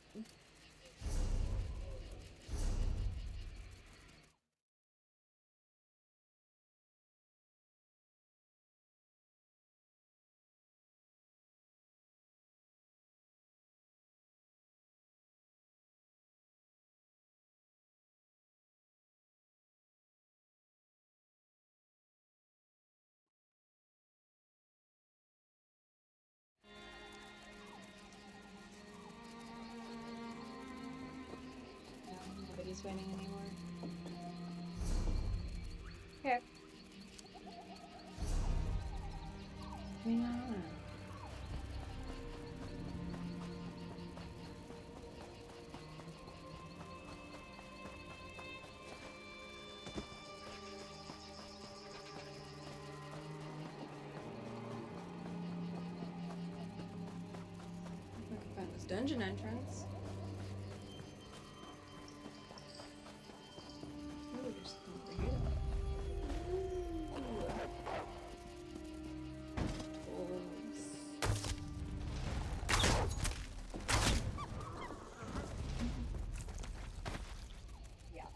No, nobody's waiting anymore. Okay. Hang on. I can find this dungeon entrance. Ooh, there's something over here. Yeah.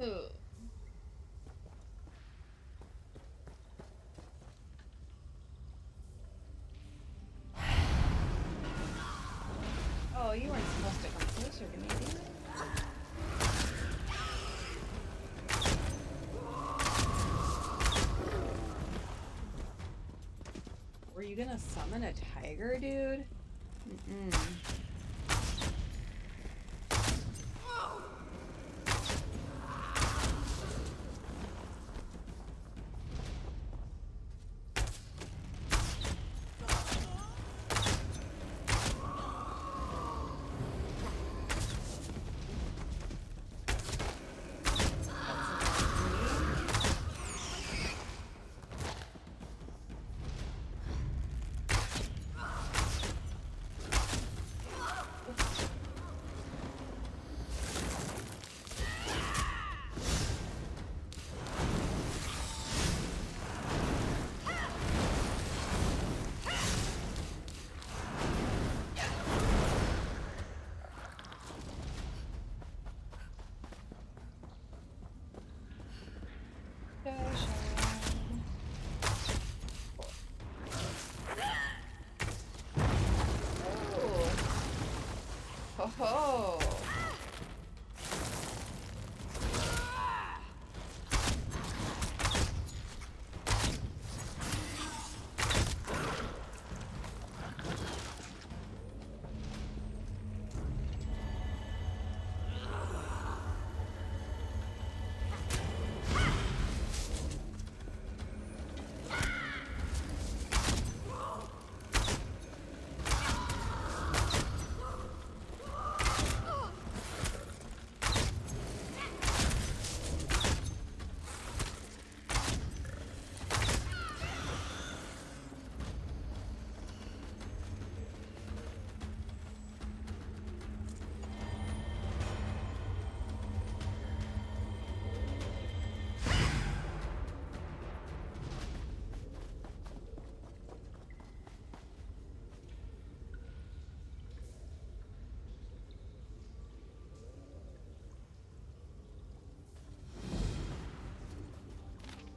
Ooh. Oh, you weren't supposed to come closer to me, dude. Were you gonna summon a tiger, dude? Mm-mm. Oh.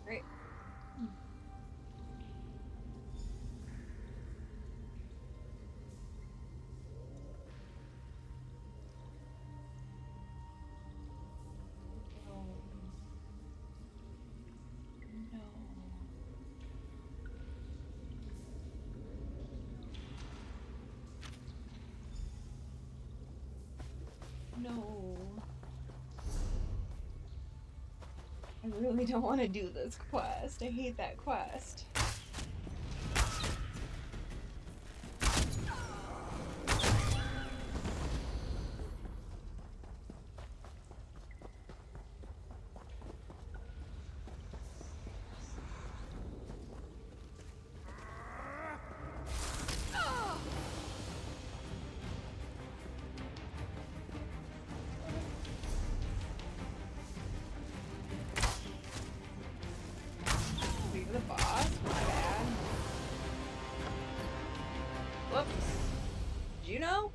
Great. No. I really don't want to do this quest. I hate that quest. Leave the boss? My bad. Whoops. Did you know?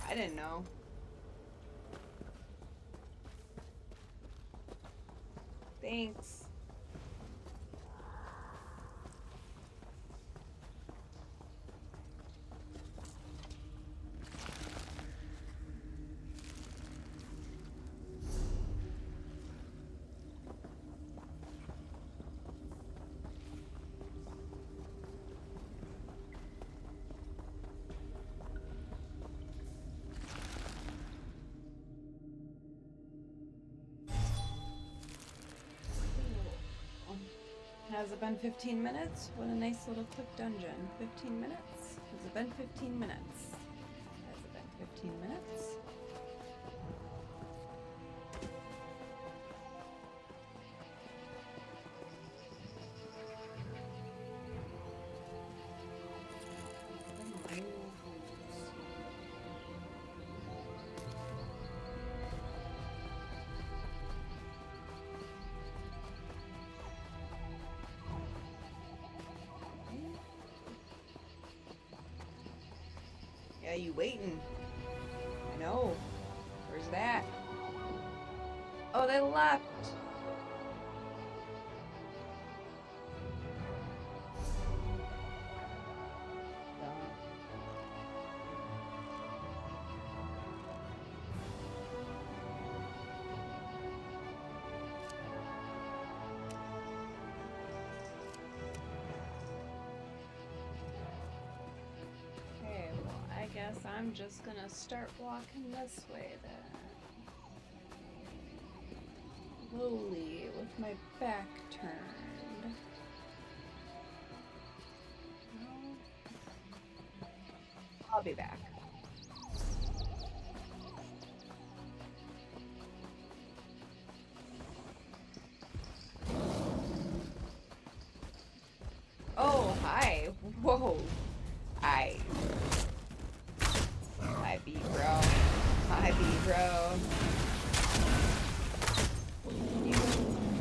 I didn't know. Thanks. Has it been 15 minutes? What a nice little quick dungeon. 15 minutes? Has it been 15 minutes? Has it been 15 minutes? Yeah, you waiting. I know. Where's that? Oh, they left. Okay, well, I guess I'm just gonna start walking this way then. Slowly, with my back turned. I'll be back. Oh, hi. Whoa. I beat bro. I beat bro. You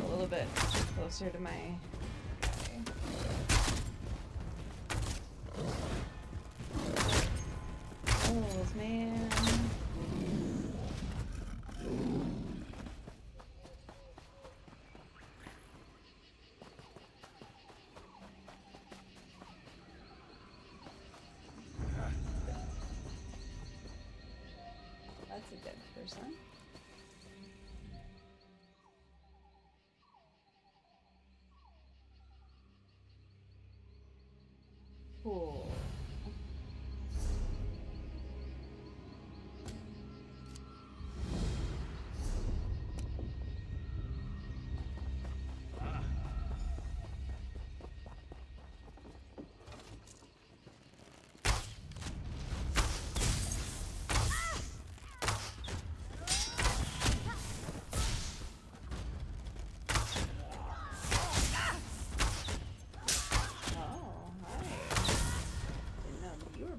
a little bit closer to my guy. Oh, man. person. Cool.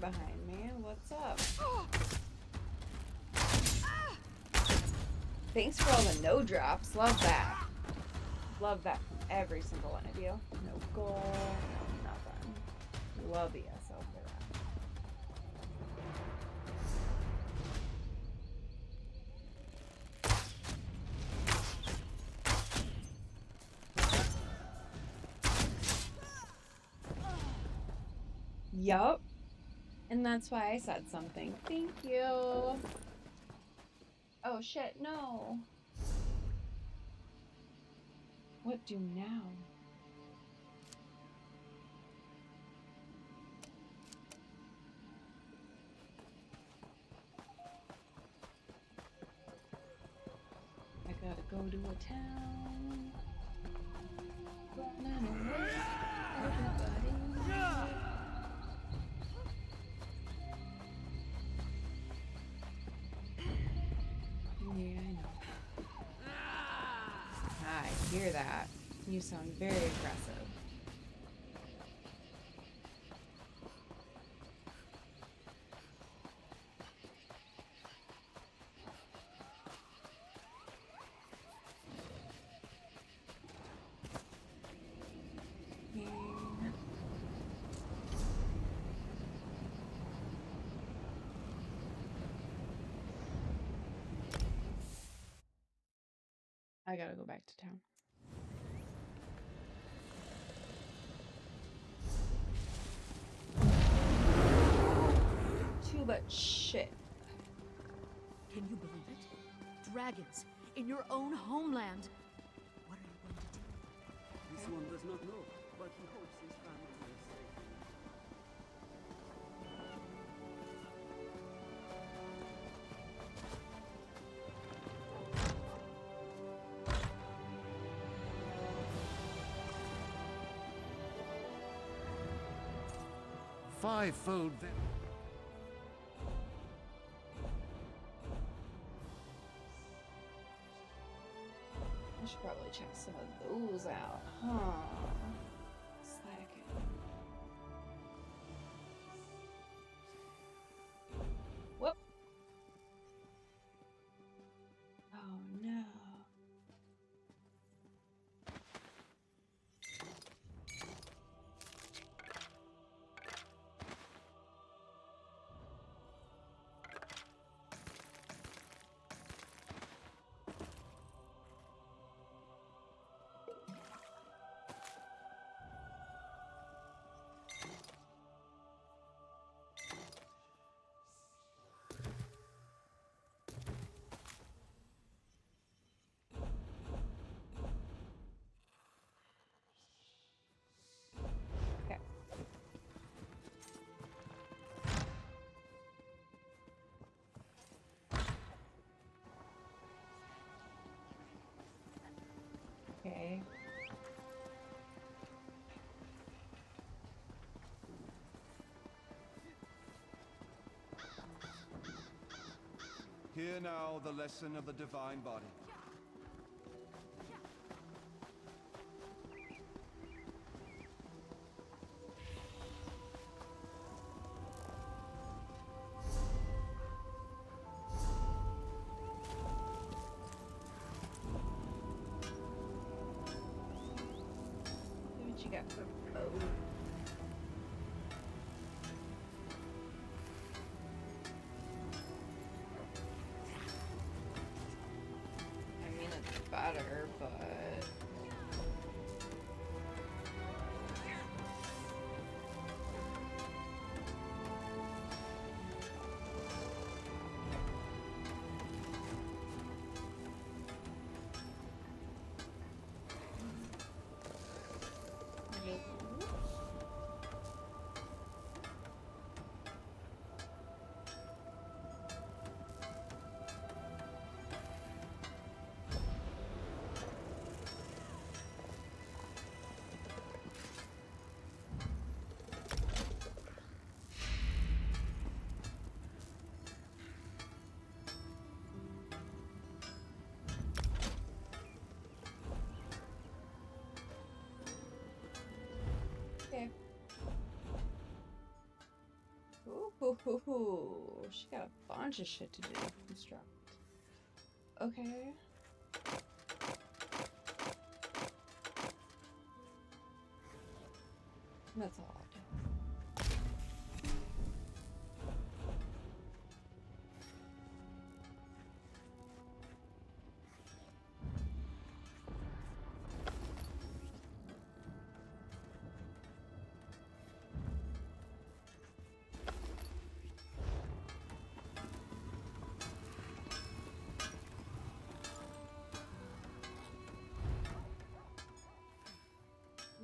Behind me. What's up? Thanks for all the no drops. Love that. Love that from every single one of you. No goal, no nothing. Love ESO for that. Yup. And that's why I said something. Thank you. Oh shit, no. What do now? I gotta go to a town. Running away, everybody. Yeah, I know. I hear that. You sound very aggressive. I gotta go back to town. Too much shit. Can you believe it? Dragons in your own homeland. What are you going to do? This one does not know, but he hopes his family is safe. Fivefold then. I should probably check some of those out, huh? Slacking. Whoop. Oh no. Okay. Hear now the lesson of the divine body. What you got for bow? I mean, it's better, but... Ooh, hoo, hoo, hoo. She got a bunch of shit to do. Construct. Okay. That's odd.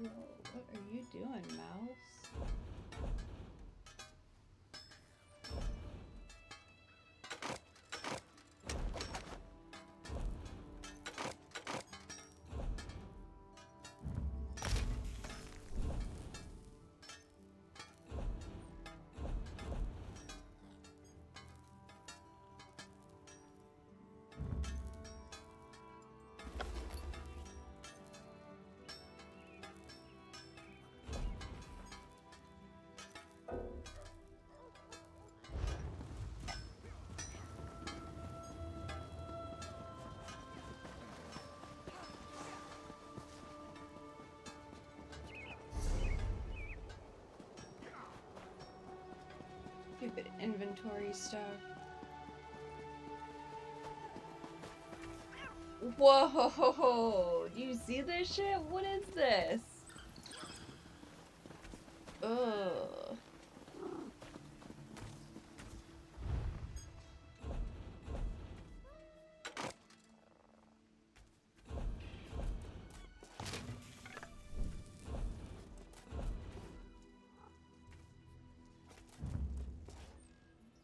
Whoa, what are you doing, mouse? Stupid inventory stuff. Whoa! Do you see this shit? What is this? Ugh.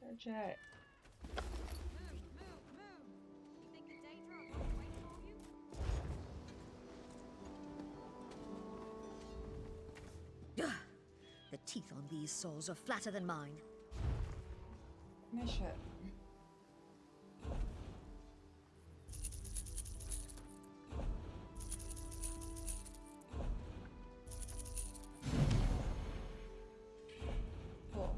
Search it. Ugh. The teeth on these saws are flatter than mine. Finish it. Cool.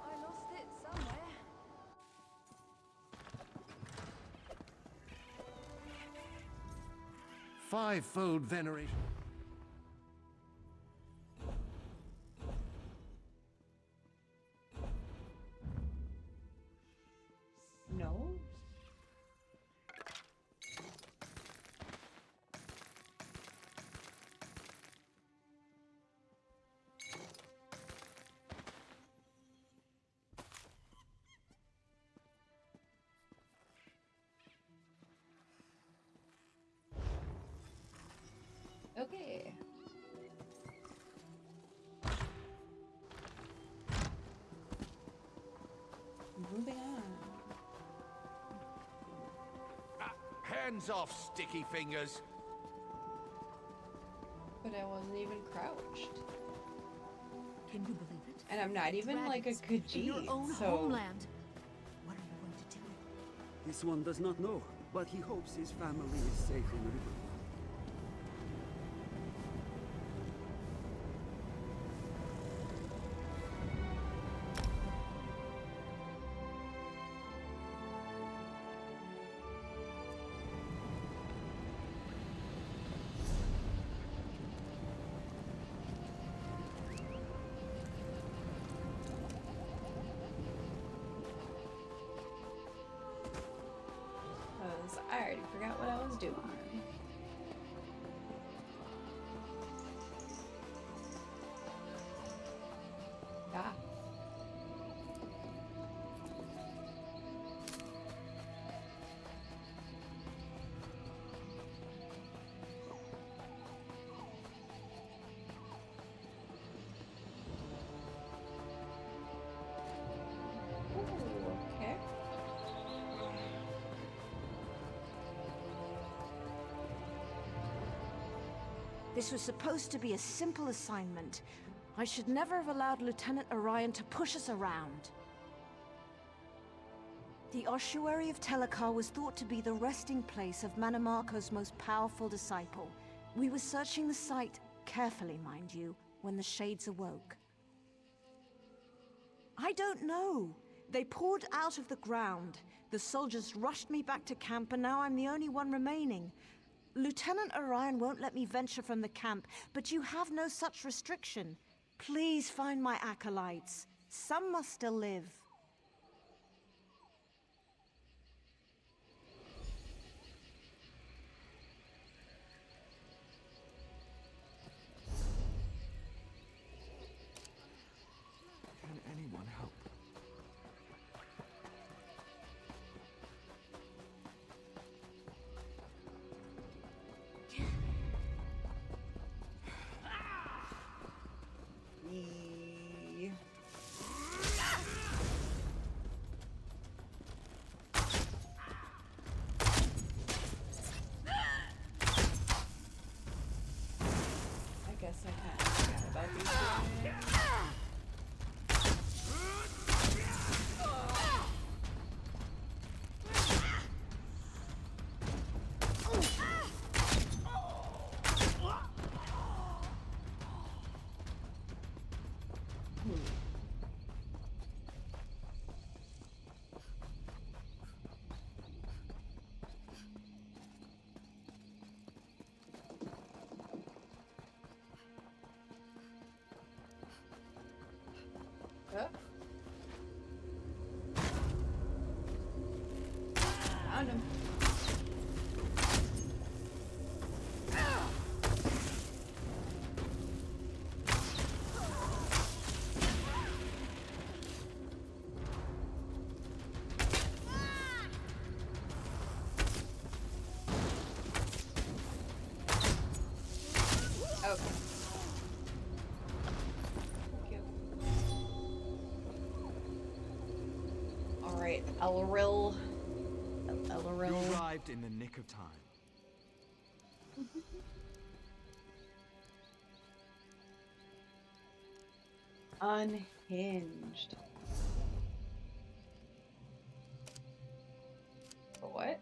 I lost it somewhere. Fivefold veneration. No? Okay. Moving on. Hands off, sticky fingers. But I wasn't even crouched. Can you believe it? And I'm not even like a Dragons in your Khajiit, own so... homeland. What are you going to do? This one does not know, but he hopes his family is safe in the river. Because I already forgot what I was doing. Ah. This was supposed to be a simple assignment. I should never have allowed Lieutenant Orion to push us around. The ossuary of Telekar was thought to be the resting place of Mannimarco's most powerful disciple. We were searching the site, carefully mind you, when the Shades awoke. I don't know. They poured out of the ground. The soldiers rushed me back to camp, and now I'm the only one remaining. Lieutenant Orion won't let me venture from the camp, but you have no such restriction. Please find my acolytes. Some must still live. Can anyone help? I guess I kind of forgot about these things. Found him. Okay. Alright, Elril. You arrived in the nick of time. Unhinged. What?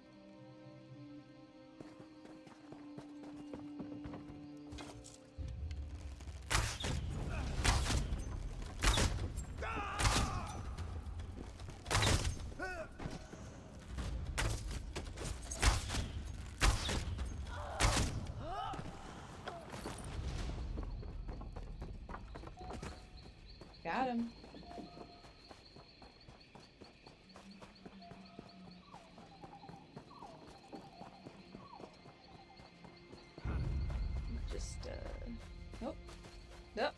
Got him. Just, nope. Nope.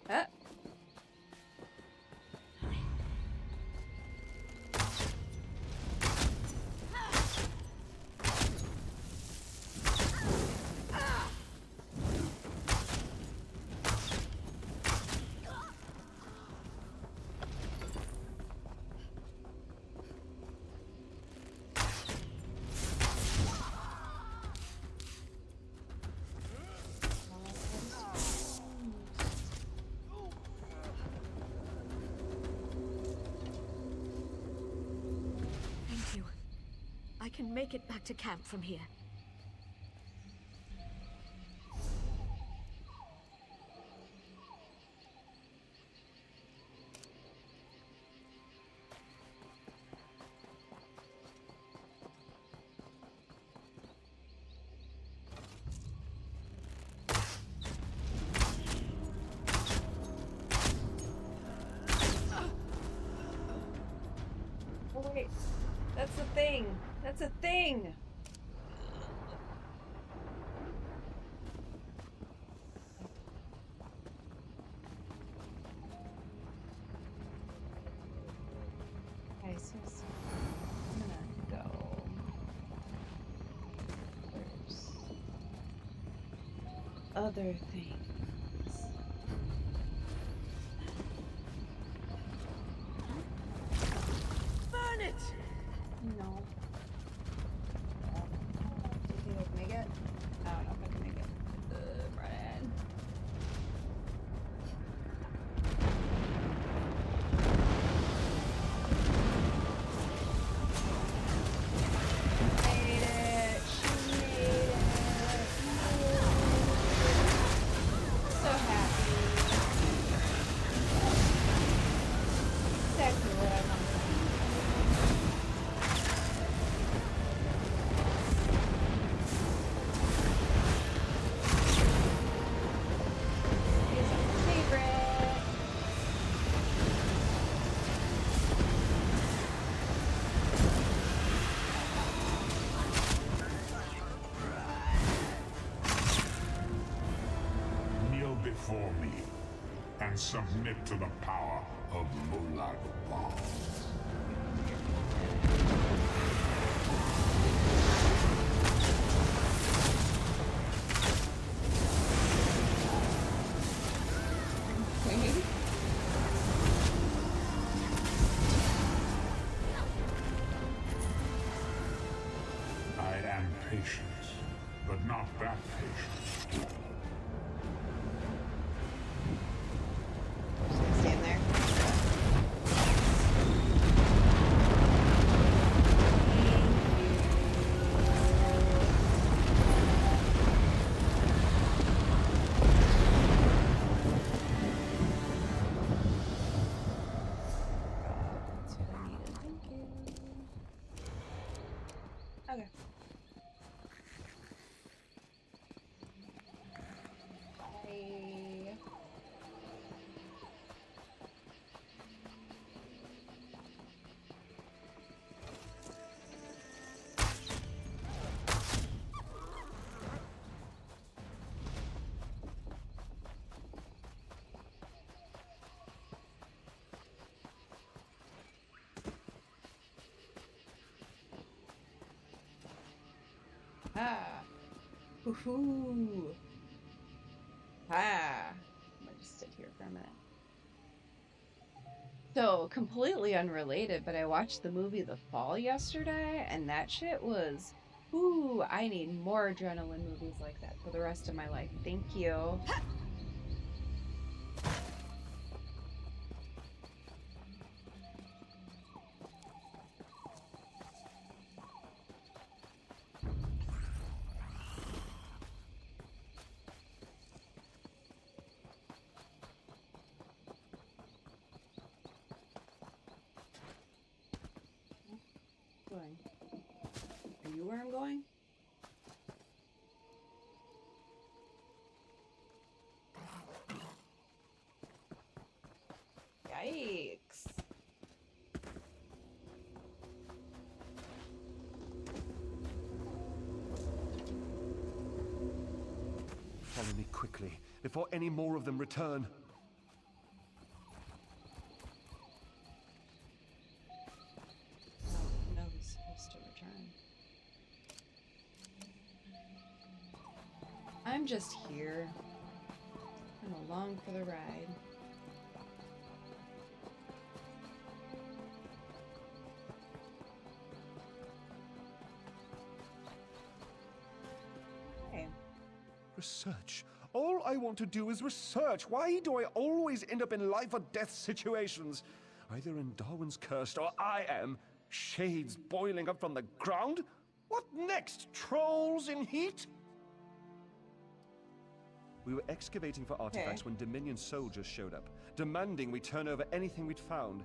Ah. Thank you. I can make it back to camp from here. Oh wait, that's a thing. That's a thing. Okay, so I'm gonna go. There's other things. Burn it! No. Do you think I can make it? I don't know if I can make it. before me and submit to the power of Molag Bal. I am patient, but not that patient. Stand there. That's what I needed. Thank you. Okay. Bye. Ah. Woohoo. Ah. I'm gonna just sit here for a minute. So, completely unrelated, but I watched the movie The Fall yesterday, and that shit was, ooh, I need more adrenaline movies like that for the rest of my life. Thank you. Going. Are you where I'm going? Yikes. Follow me quickly, before any more of them return. Oh, no, he's supposed to return. I'm just here. I'm along for the ride. Hey. Research. All I want to do is research. Why do I always end up in life or death situations? Either in Darwin's Cursed or I am. Shades boiling up from the ground? What next? Trolls in heat? We were excavating for artifacts when Dominion soldiers showed up, demanding we turn over anything we'd found.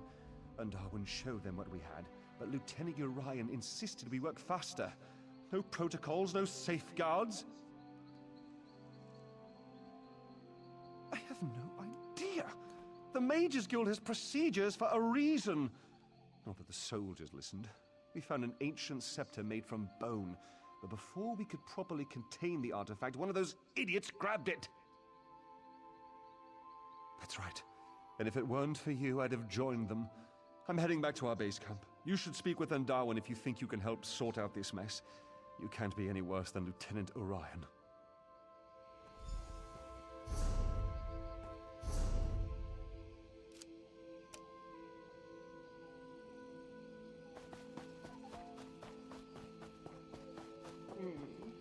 And Darwin showed them what we had, but Lieutenant Urian insisted we work faster. No protocols, no safeguards. I have no idea. The Mages Guild has procedures for a reason. Not that the soldiers listened. We found an ancient scepter made from bone, but before we could properly contain the artifact, one of those idiots grabbed it. That's right. And if it weren't for you, I'd have joined them. I'm heading back to our base camp. You should speak with Darwin if you think you can help sort out this mess. You can't be any worse than Lieutenant Orion.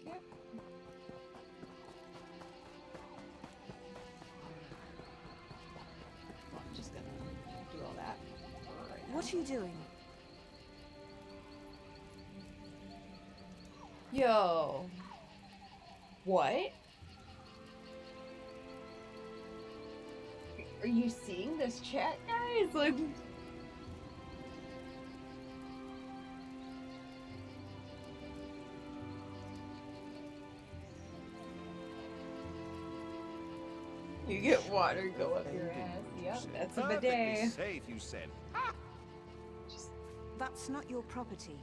Okay. Well, I'm just gonna do all that right now. What are you doing? Yo. What? Are you seeing this chat, guys? Like... You get water go up your ass. Yep, that's a bidet. Safe, you said. That's not your property.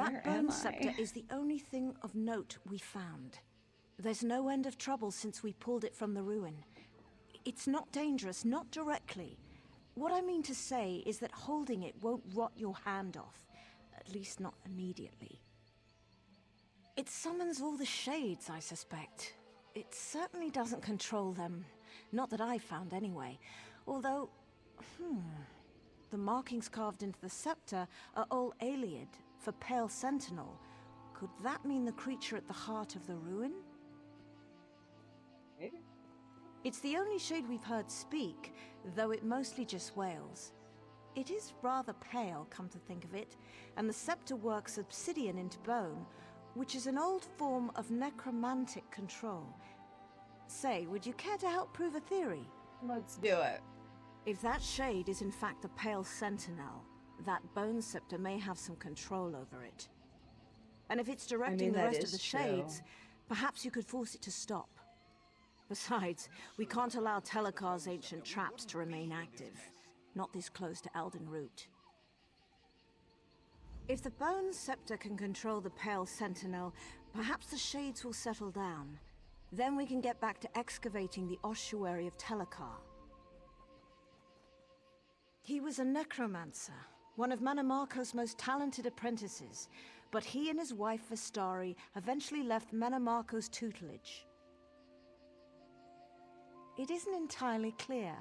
That bone scepter is the only thing of note we found. There's no end of trouble since we pulled it from the ruin. It's not dangerous, not directly. What I mean to say is that holding it won't rot your hand off. At least not immediately. It summons all the shades, I suspect. It certainly doesn't control them. Not that I've found anyway. Although, the markings carved into the scepter are all Ayleid for Pale Sentinel. Could that mean the creature at the heart of the ruin? Maybe. It's the only shade we've heard speak, though it mostly just wails. It is rather pale, come to think of it, and the scepter works obsidian into bone, which is an old form of necromantic control. Say, would you care to help prove a theory? Let's do it. If that shade is in fact the Pale Sentinel, that bone scepter may have some control over it. And if it's directing the rest of the shades, perhaps you could force it to stop. Besides, we can't allow Telekar's ancient traps to remain active. Not this close to Elden Root. If the bone scepter can control the Pale Sentinel, perhaps the shades will settle down. Then we can get back to excavating the ossuary of Telekar. He was a necromancer, one of Mannimarco's most talented apprentices, but he and his wife Vestari eventually left Mannimarco's tutelage. It isn't entirely clear.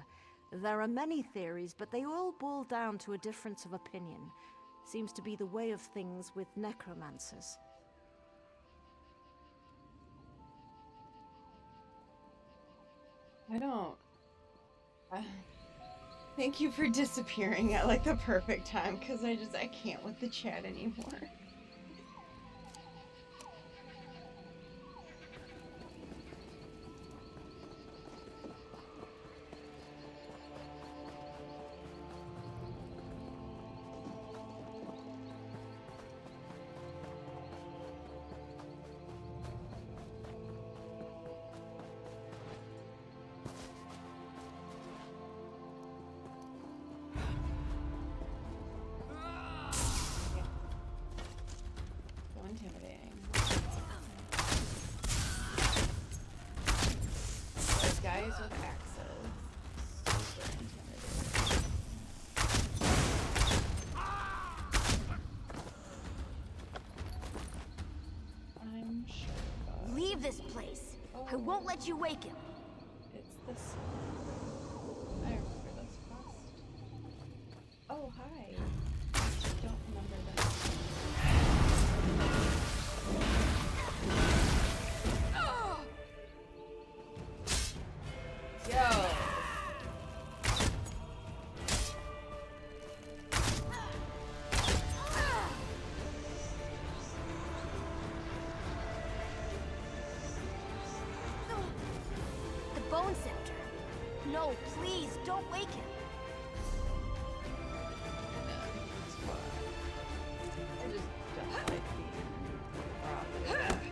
There are many theories, but they all boil down to a difference of opinion. Seems to be the way of things with necromancers. I don't... thank you for disappearing at like the perfect time, because I can't with the chat anymore. Intimidating. Those guys with axes. Super intimidating. I'm sure. Leave this place. I won't let you wake him. It's this. I remember this quest. Oh, hi. I don't remember this. Yo. The bone scepter. No, please, don't wake him. I just don't like being robbed.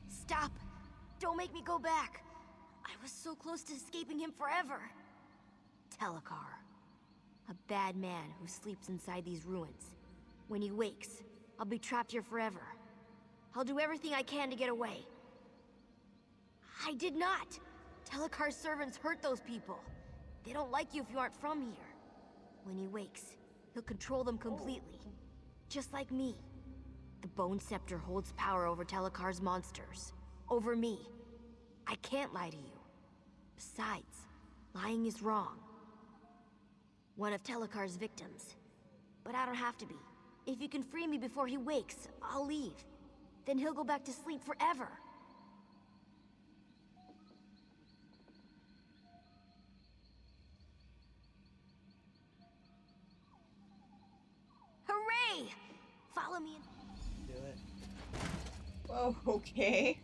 Stop. Don't make me go back. I was so close to escaping him forever. Telekar. A bad man who sleeps inside these ruins. When he wakes, I'll be trapped here forever. I'll do everything I can to get away. I did not! Telekar's servants hurt those people. They don't like you if you aren't from here. When he wakes, he'll control them completely. Just like me. The Bone Scepter holds power over Telekar's monsters. Over me. I can't lie to you. Besides, lying is wrong. One of Telekar's victims. But I don't have to be. If you can free me before he wakes, I'll leave. Then he'll go back to sleep forever. Hooray! Follow me and... Do it. Oh, okay.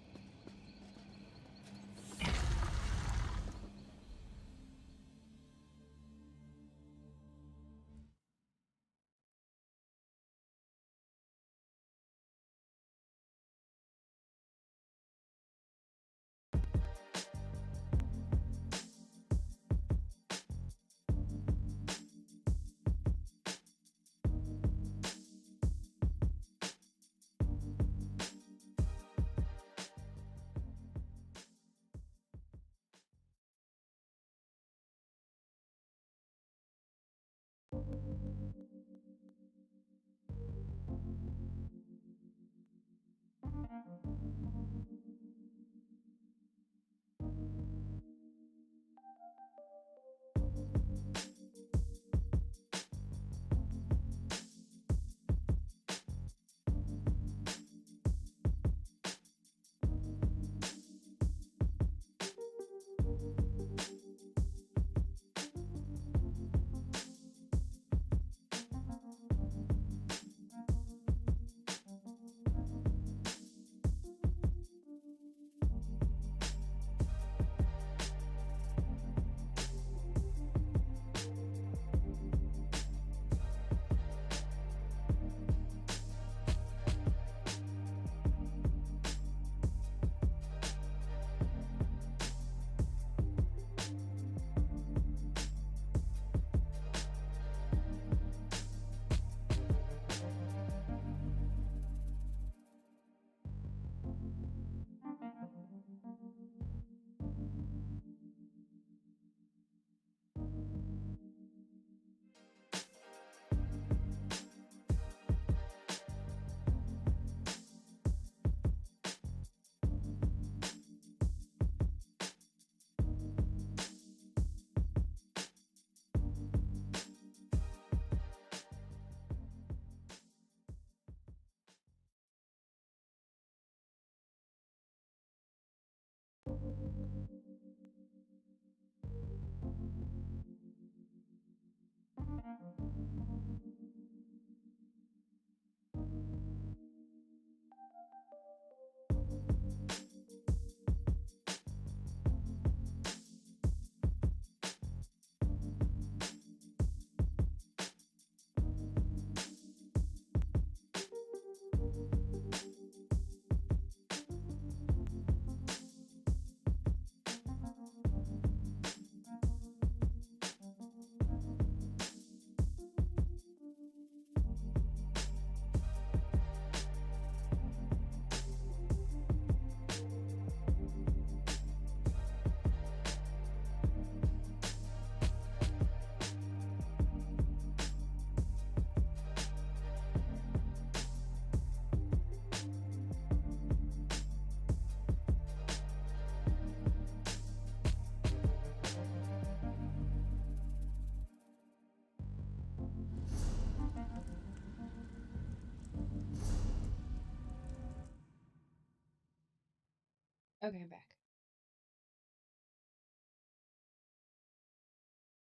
Okay, I'm back.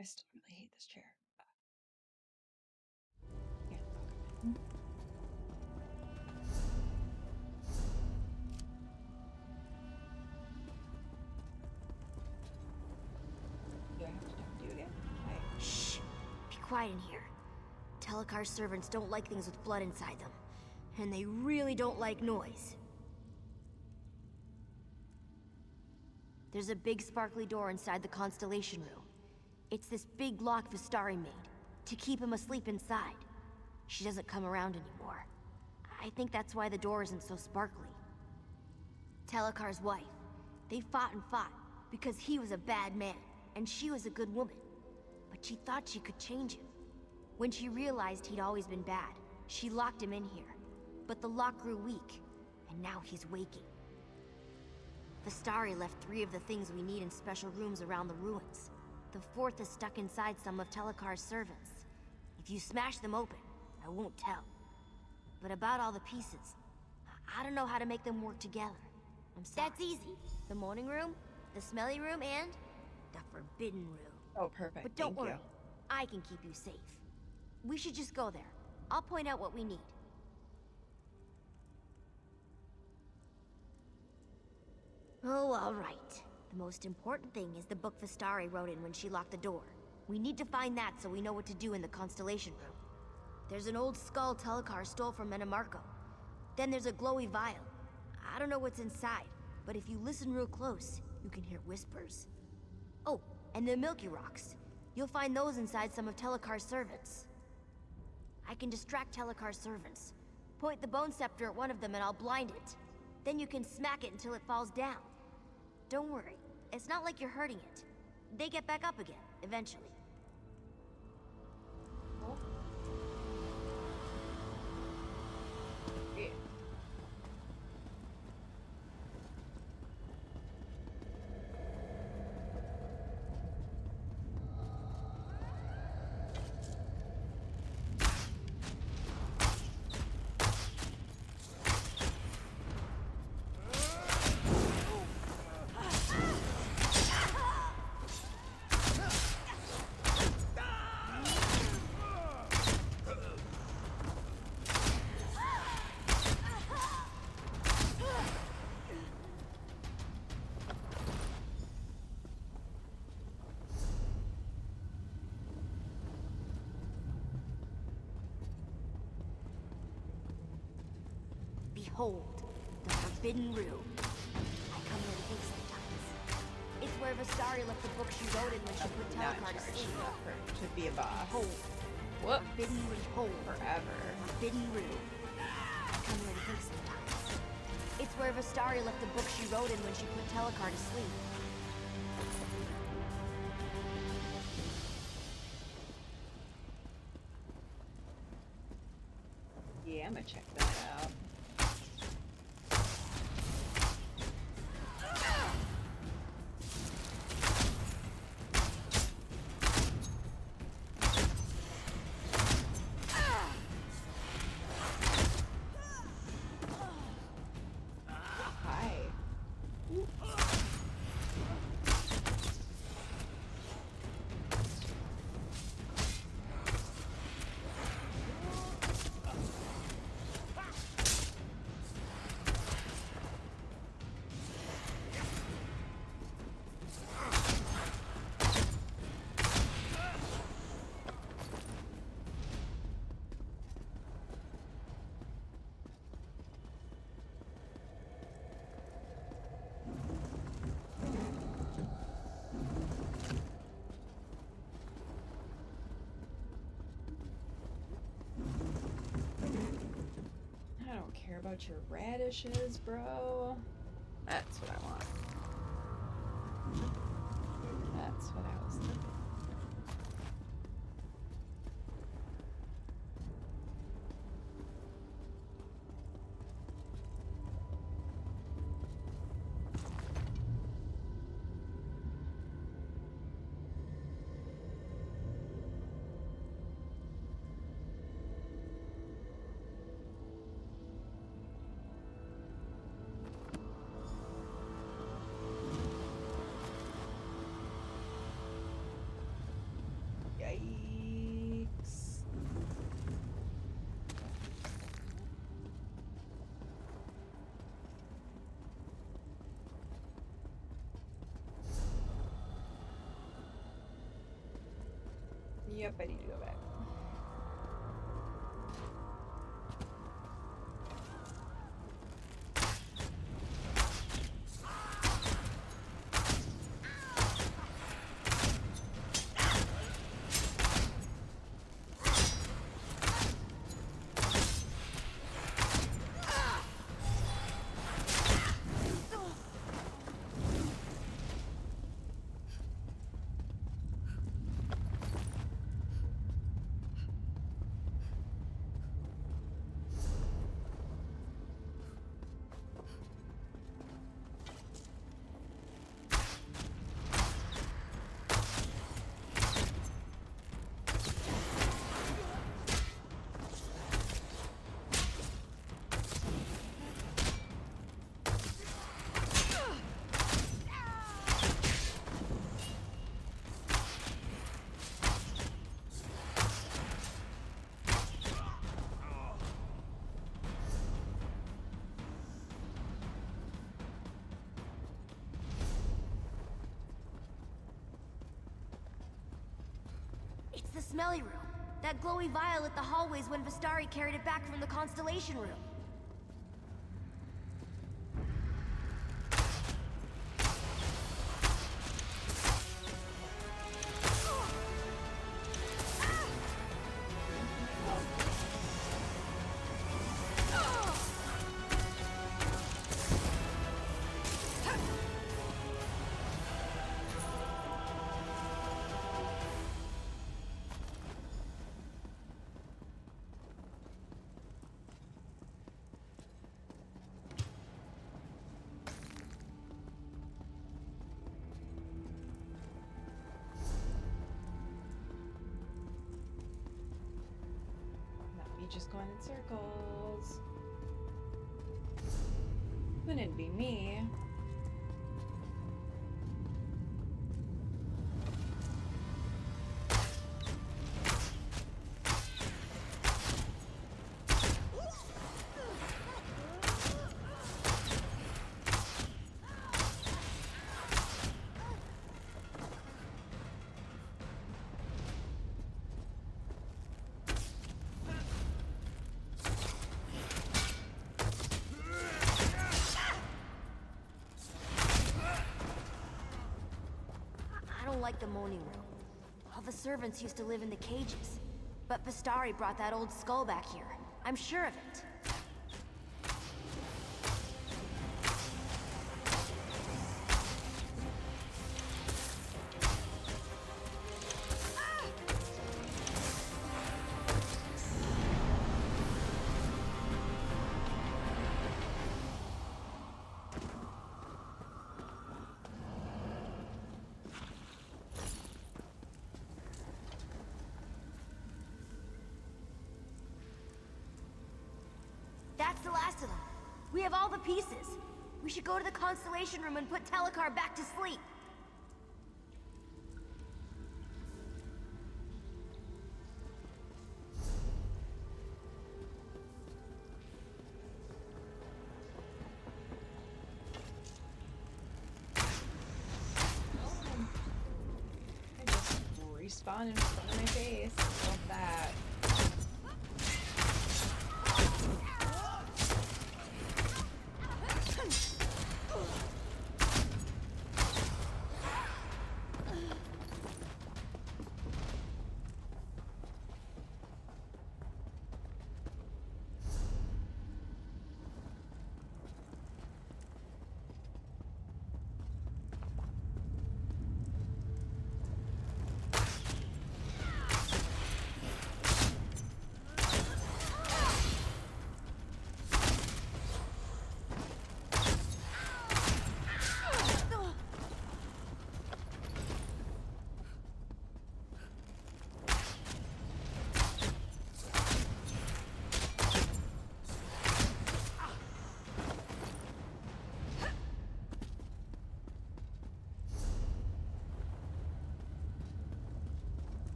I still really hate this chair. Yeah. Do I have to talk to you again? Shh. Be quiet in here. Telecar's servants don't like things with blood inside them. And they really don't like noise. There's a big sparkly door inside the Constellation Room. It's this big lock Vistari made, to keep him asleep inside. She doesn't come around anymore. I think that's why the door isn't so sparkly. Telecar's wife. They fought and fought, because he was a bad man, and she was a good woman. But she thought she could change him. When she realized he'd always been bad, she locked him in here. But the lock grew weak, and now he's waking. Vistari left 3 of the things we need in special rooms around the ruins. The 4th is stuck inside some of Telecar's servants. If you smash them open, I won't tell. But about all the pieces, I don't know how to make them work together. I'm sorry. That's easy. The morning room, the smelly room, and the forbidden room. Oh, perfect. But don't Thank worry, you. I can keep you safe. We should just go there. I'll point out what we need. Oh, all right. The most important thing is the book Vistari wrote in when she locked the door. We need to find that so we know what to do in the Constellation Room. There's an old skull Telecar stole from Menamarco. Then there's a glowy vial. I don't know what's inside, but if you listen real close, you can hear whispers. Oh, and the Milky Rocks. You'll find those inside some of Telecar's servants. I can distract Telecar's servants. Point the Bone Scepter at one of them and I'll blind it. Then you can smack it until it falls down. Don't worry, it's not like you're hurting it. They get back up again, eventually. Yeah. Behold, the Forbidden Room. I come here to think sometimes. It's where Vistari left the book she wrote in when she put Telecar to sleep. To be a boss. Behold, Whoop. Forbidden Room. Behold, Forever. Forbidden Room. I come here to think sometimes. It's where Vistari left the book she wrote in when she put Telecar to sleep. Yeah, I'm gonna check that out. Hi. about your radishes, bro. That's what I want. That's what I was thinking. Yikes. Yep, I need to go back. It's the smelly room. That glowy vial lit the hallways when Vistari carried it back from the Constellation room. Just going in circles. Wouldn't be me. Like the moaning room. All the servants used to live in the cages. But Vistari brought that old skull back here. I'm sure of it. That's the last of them. We have all the pieces. We should go to the Constellation room and put Telekar back to sleep. I just respawn in front of my face. Love that.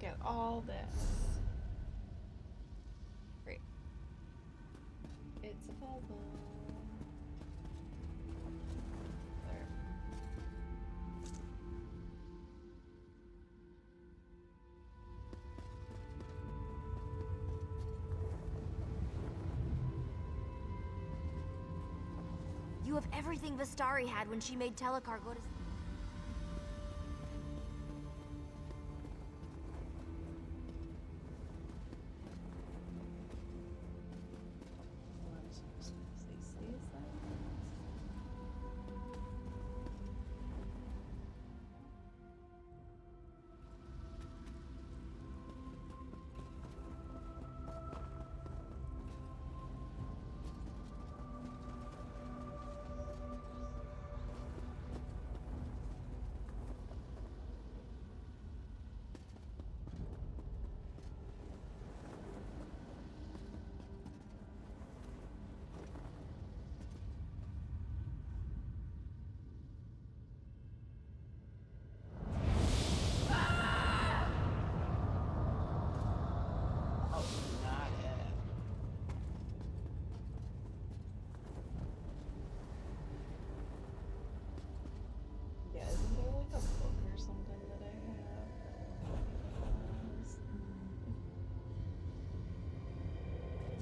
Look at all this. Great. It's a puzzle. There. You have everything Vistari had when she made Telekar go to...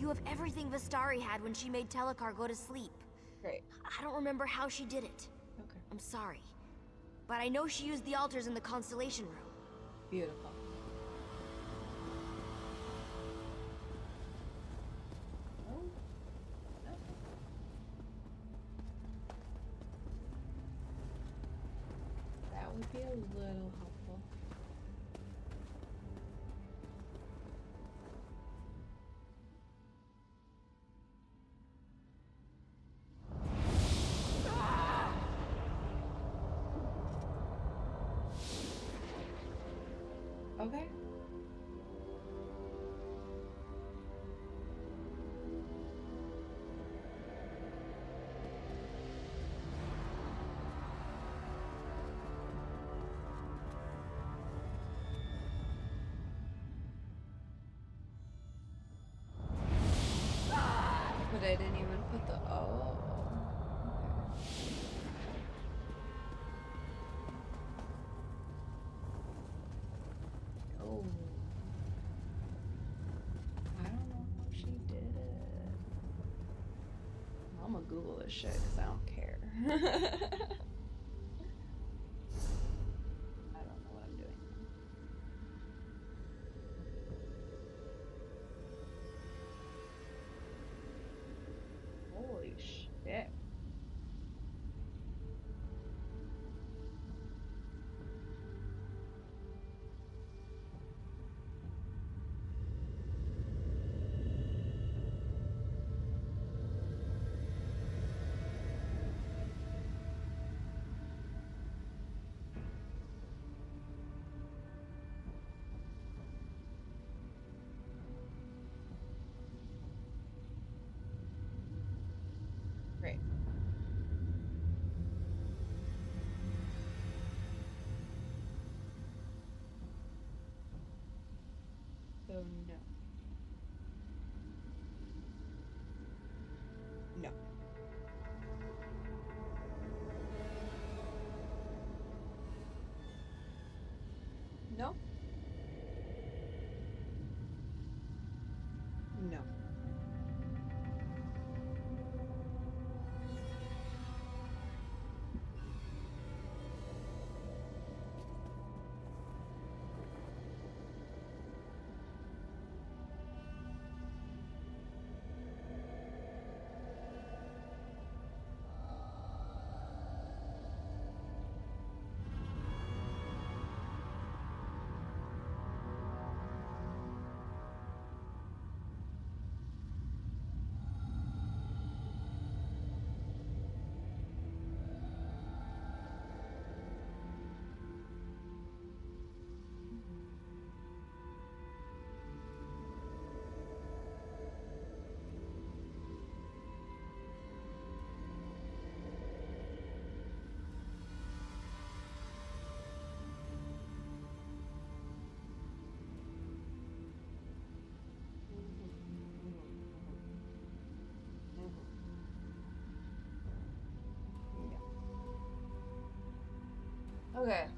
You have everything Vistari had when she made Telekar go to sleep. Great. I don't remember how she did it. Okay. I'm sorry. But I know she used the altars in the Constellation Room. Beautiful. Oh. No. That would be a little helpful. Okay. But I didn't even put the okay. Oh. I don't know how she did it. I'm gonna Google this shit because I don't care. I don't know what I'm doing. Holy shit. Great. So no. No. No. No. Okay.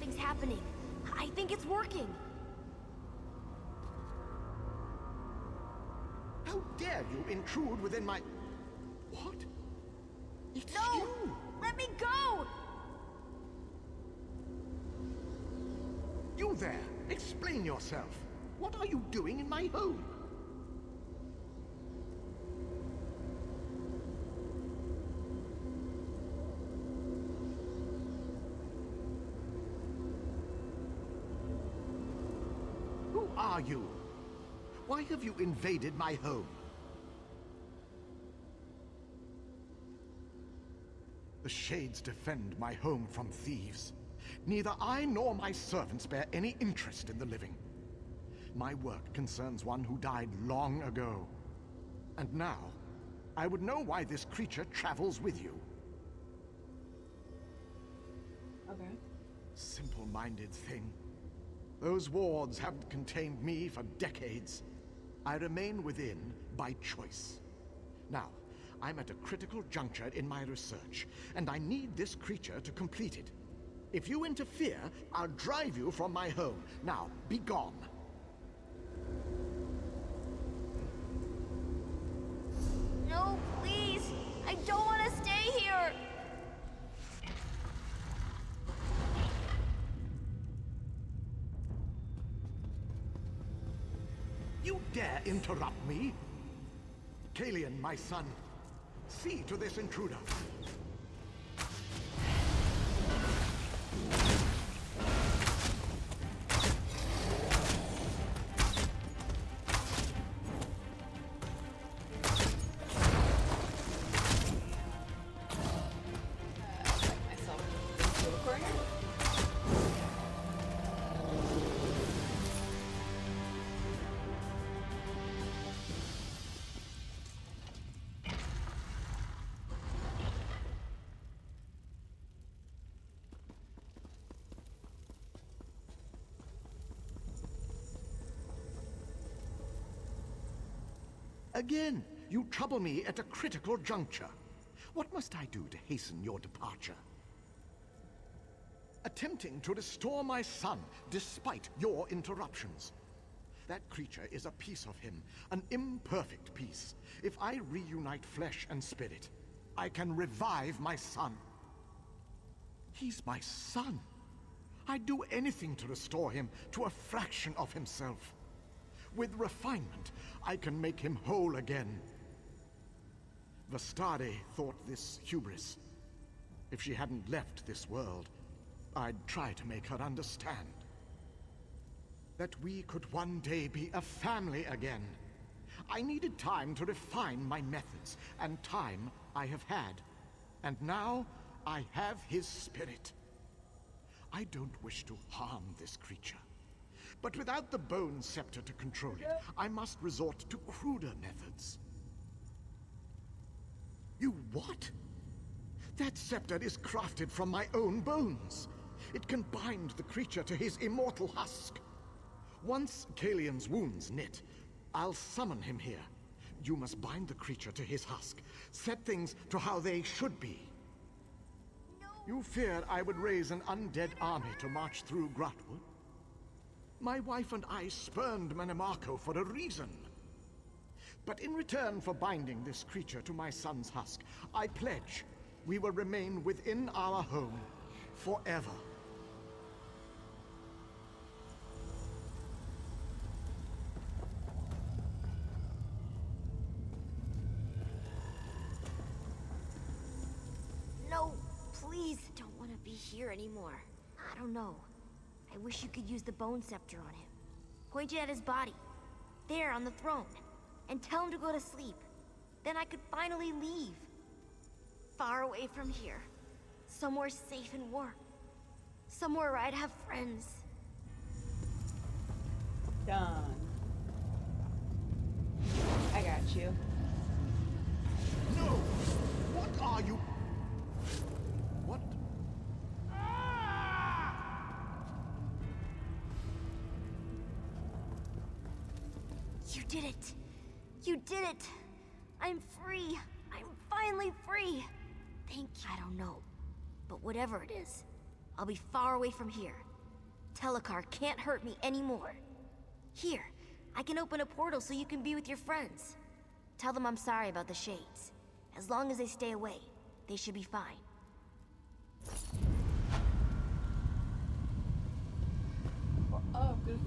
Something's happening. I think it's working. How dare you intrude within my... What? It's No! you! Let me go! You there! Explain yourself. What are you doing in my home? Who are you? Why have you invaded my home? The Shades defend my home from thieves. Neither I nor my servants bear any interest in the living. My work concerns one who died long ago. And now, I would know why this creature travels with you. Okay. Simple-minded thing. Those wards haven't contained me for decades. I remain within by choice. Now, I'm at a critical juncture in my research, and I need this creature to complete it. If you interfere, I'll drive you from my home. Now, be gone. No, please! I don't want to stay here! You dare interrupt me? Kalian, my son, see to this intruder. Again, you trouble me at a critical juncture. What must I do to hasten your departure? Attempting to restore my son, despite your interruptions. That creature is a piece of him, an imperfect piece. If I reunite flesh and spirit, I can revive my son. He's my son. I'd do anything to restore him to a fraction of himself. With refinement, I can make him whole again. Vastari thought this hubris. If she hadn't left this world, I'd try to make her understand. That we could one day be a family again. I needed time to refine my methods, and time I have had. And now, I have his spirit. I don't wish to harm this creature. But without the Bone Scepter to control it, I must resort to cruder methods. You what? That scepter is crafted from my own bones. It can bind the creature to his immortal husk. Once Kalian's wounds knit, I'll summon him here. You must bind the creature to his husk. Set things to how they should be. You feared I would raise an undead army to march through Grotwood? My wife and I spurned Manimarco for a reason. But in return for binding this creature to my son's husk, I pledge we will remain within our home forever. No, please. I don't want to be here anymore. I don't know. I wish you could use the Bone Scepter on him. Point it at his body. There, on the throne. And tell him to go to sleep. Then I could finally leave. Far away from here. Somewhere safe and warm. Somewhere where I'd have friends. Done. I got you. No! What are you? What? You did it! You did it! I'm free! I'm finally free! Thank you. I don't know. But whatever it is, I'll be far away from here. Telekar can't hurt me anymore. Here, I can open a portal so you can be with your friends. Tell them I'm sorry about the Shades. As long as they stay away, they should be fine. Oh, good.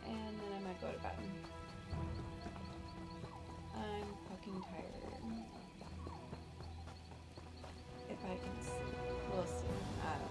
And then I might go to bed. I'm fucking tired. If I can sleep. We'll see. I don't know.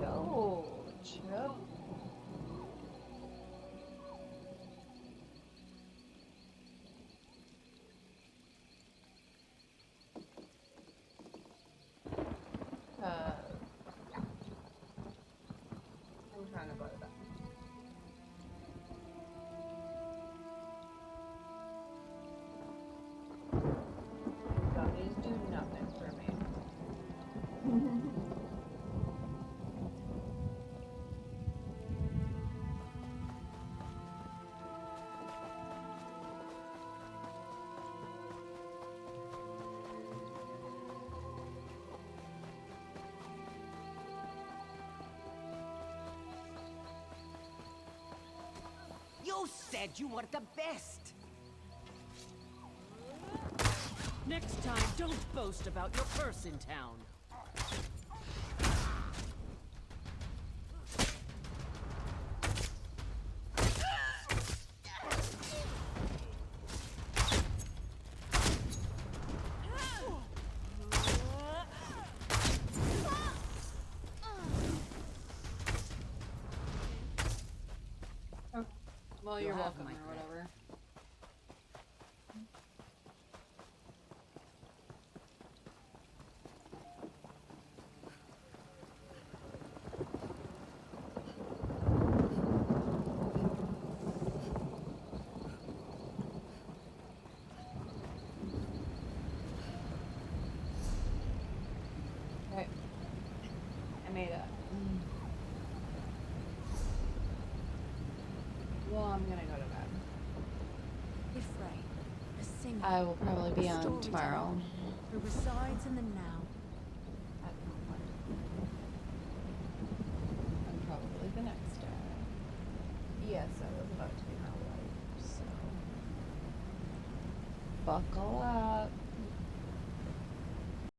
Yo, chill. I'm trying to go to bed. Gummies do nothing for me. You said you were the best! Next time, don't boast about your purse in town. Well, you're welcome or whatever. Okay. I made it. Well, I'm gonna go to bed. Ifray, a singer. I will probably be a on storyteller tomorrow. Who resides in the now. And probably the next day. Yes, I was about to be my wife, so buckle up.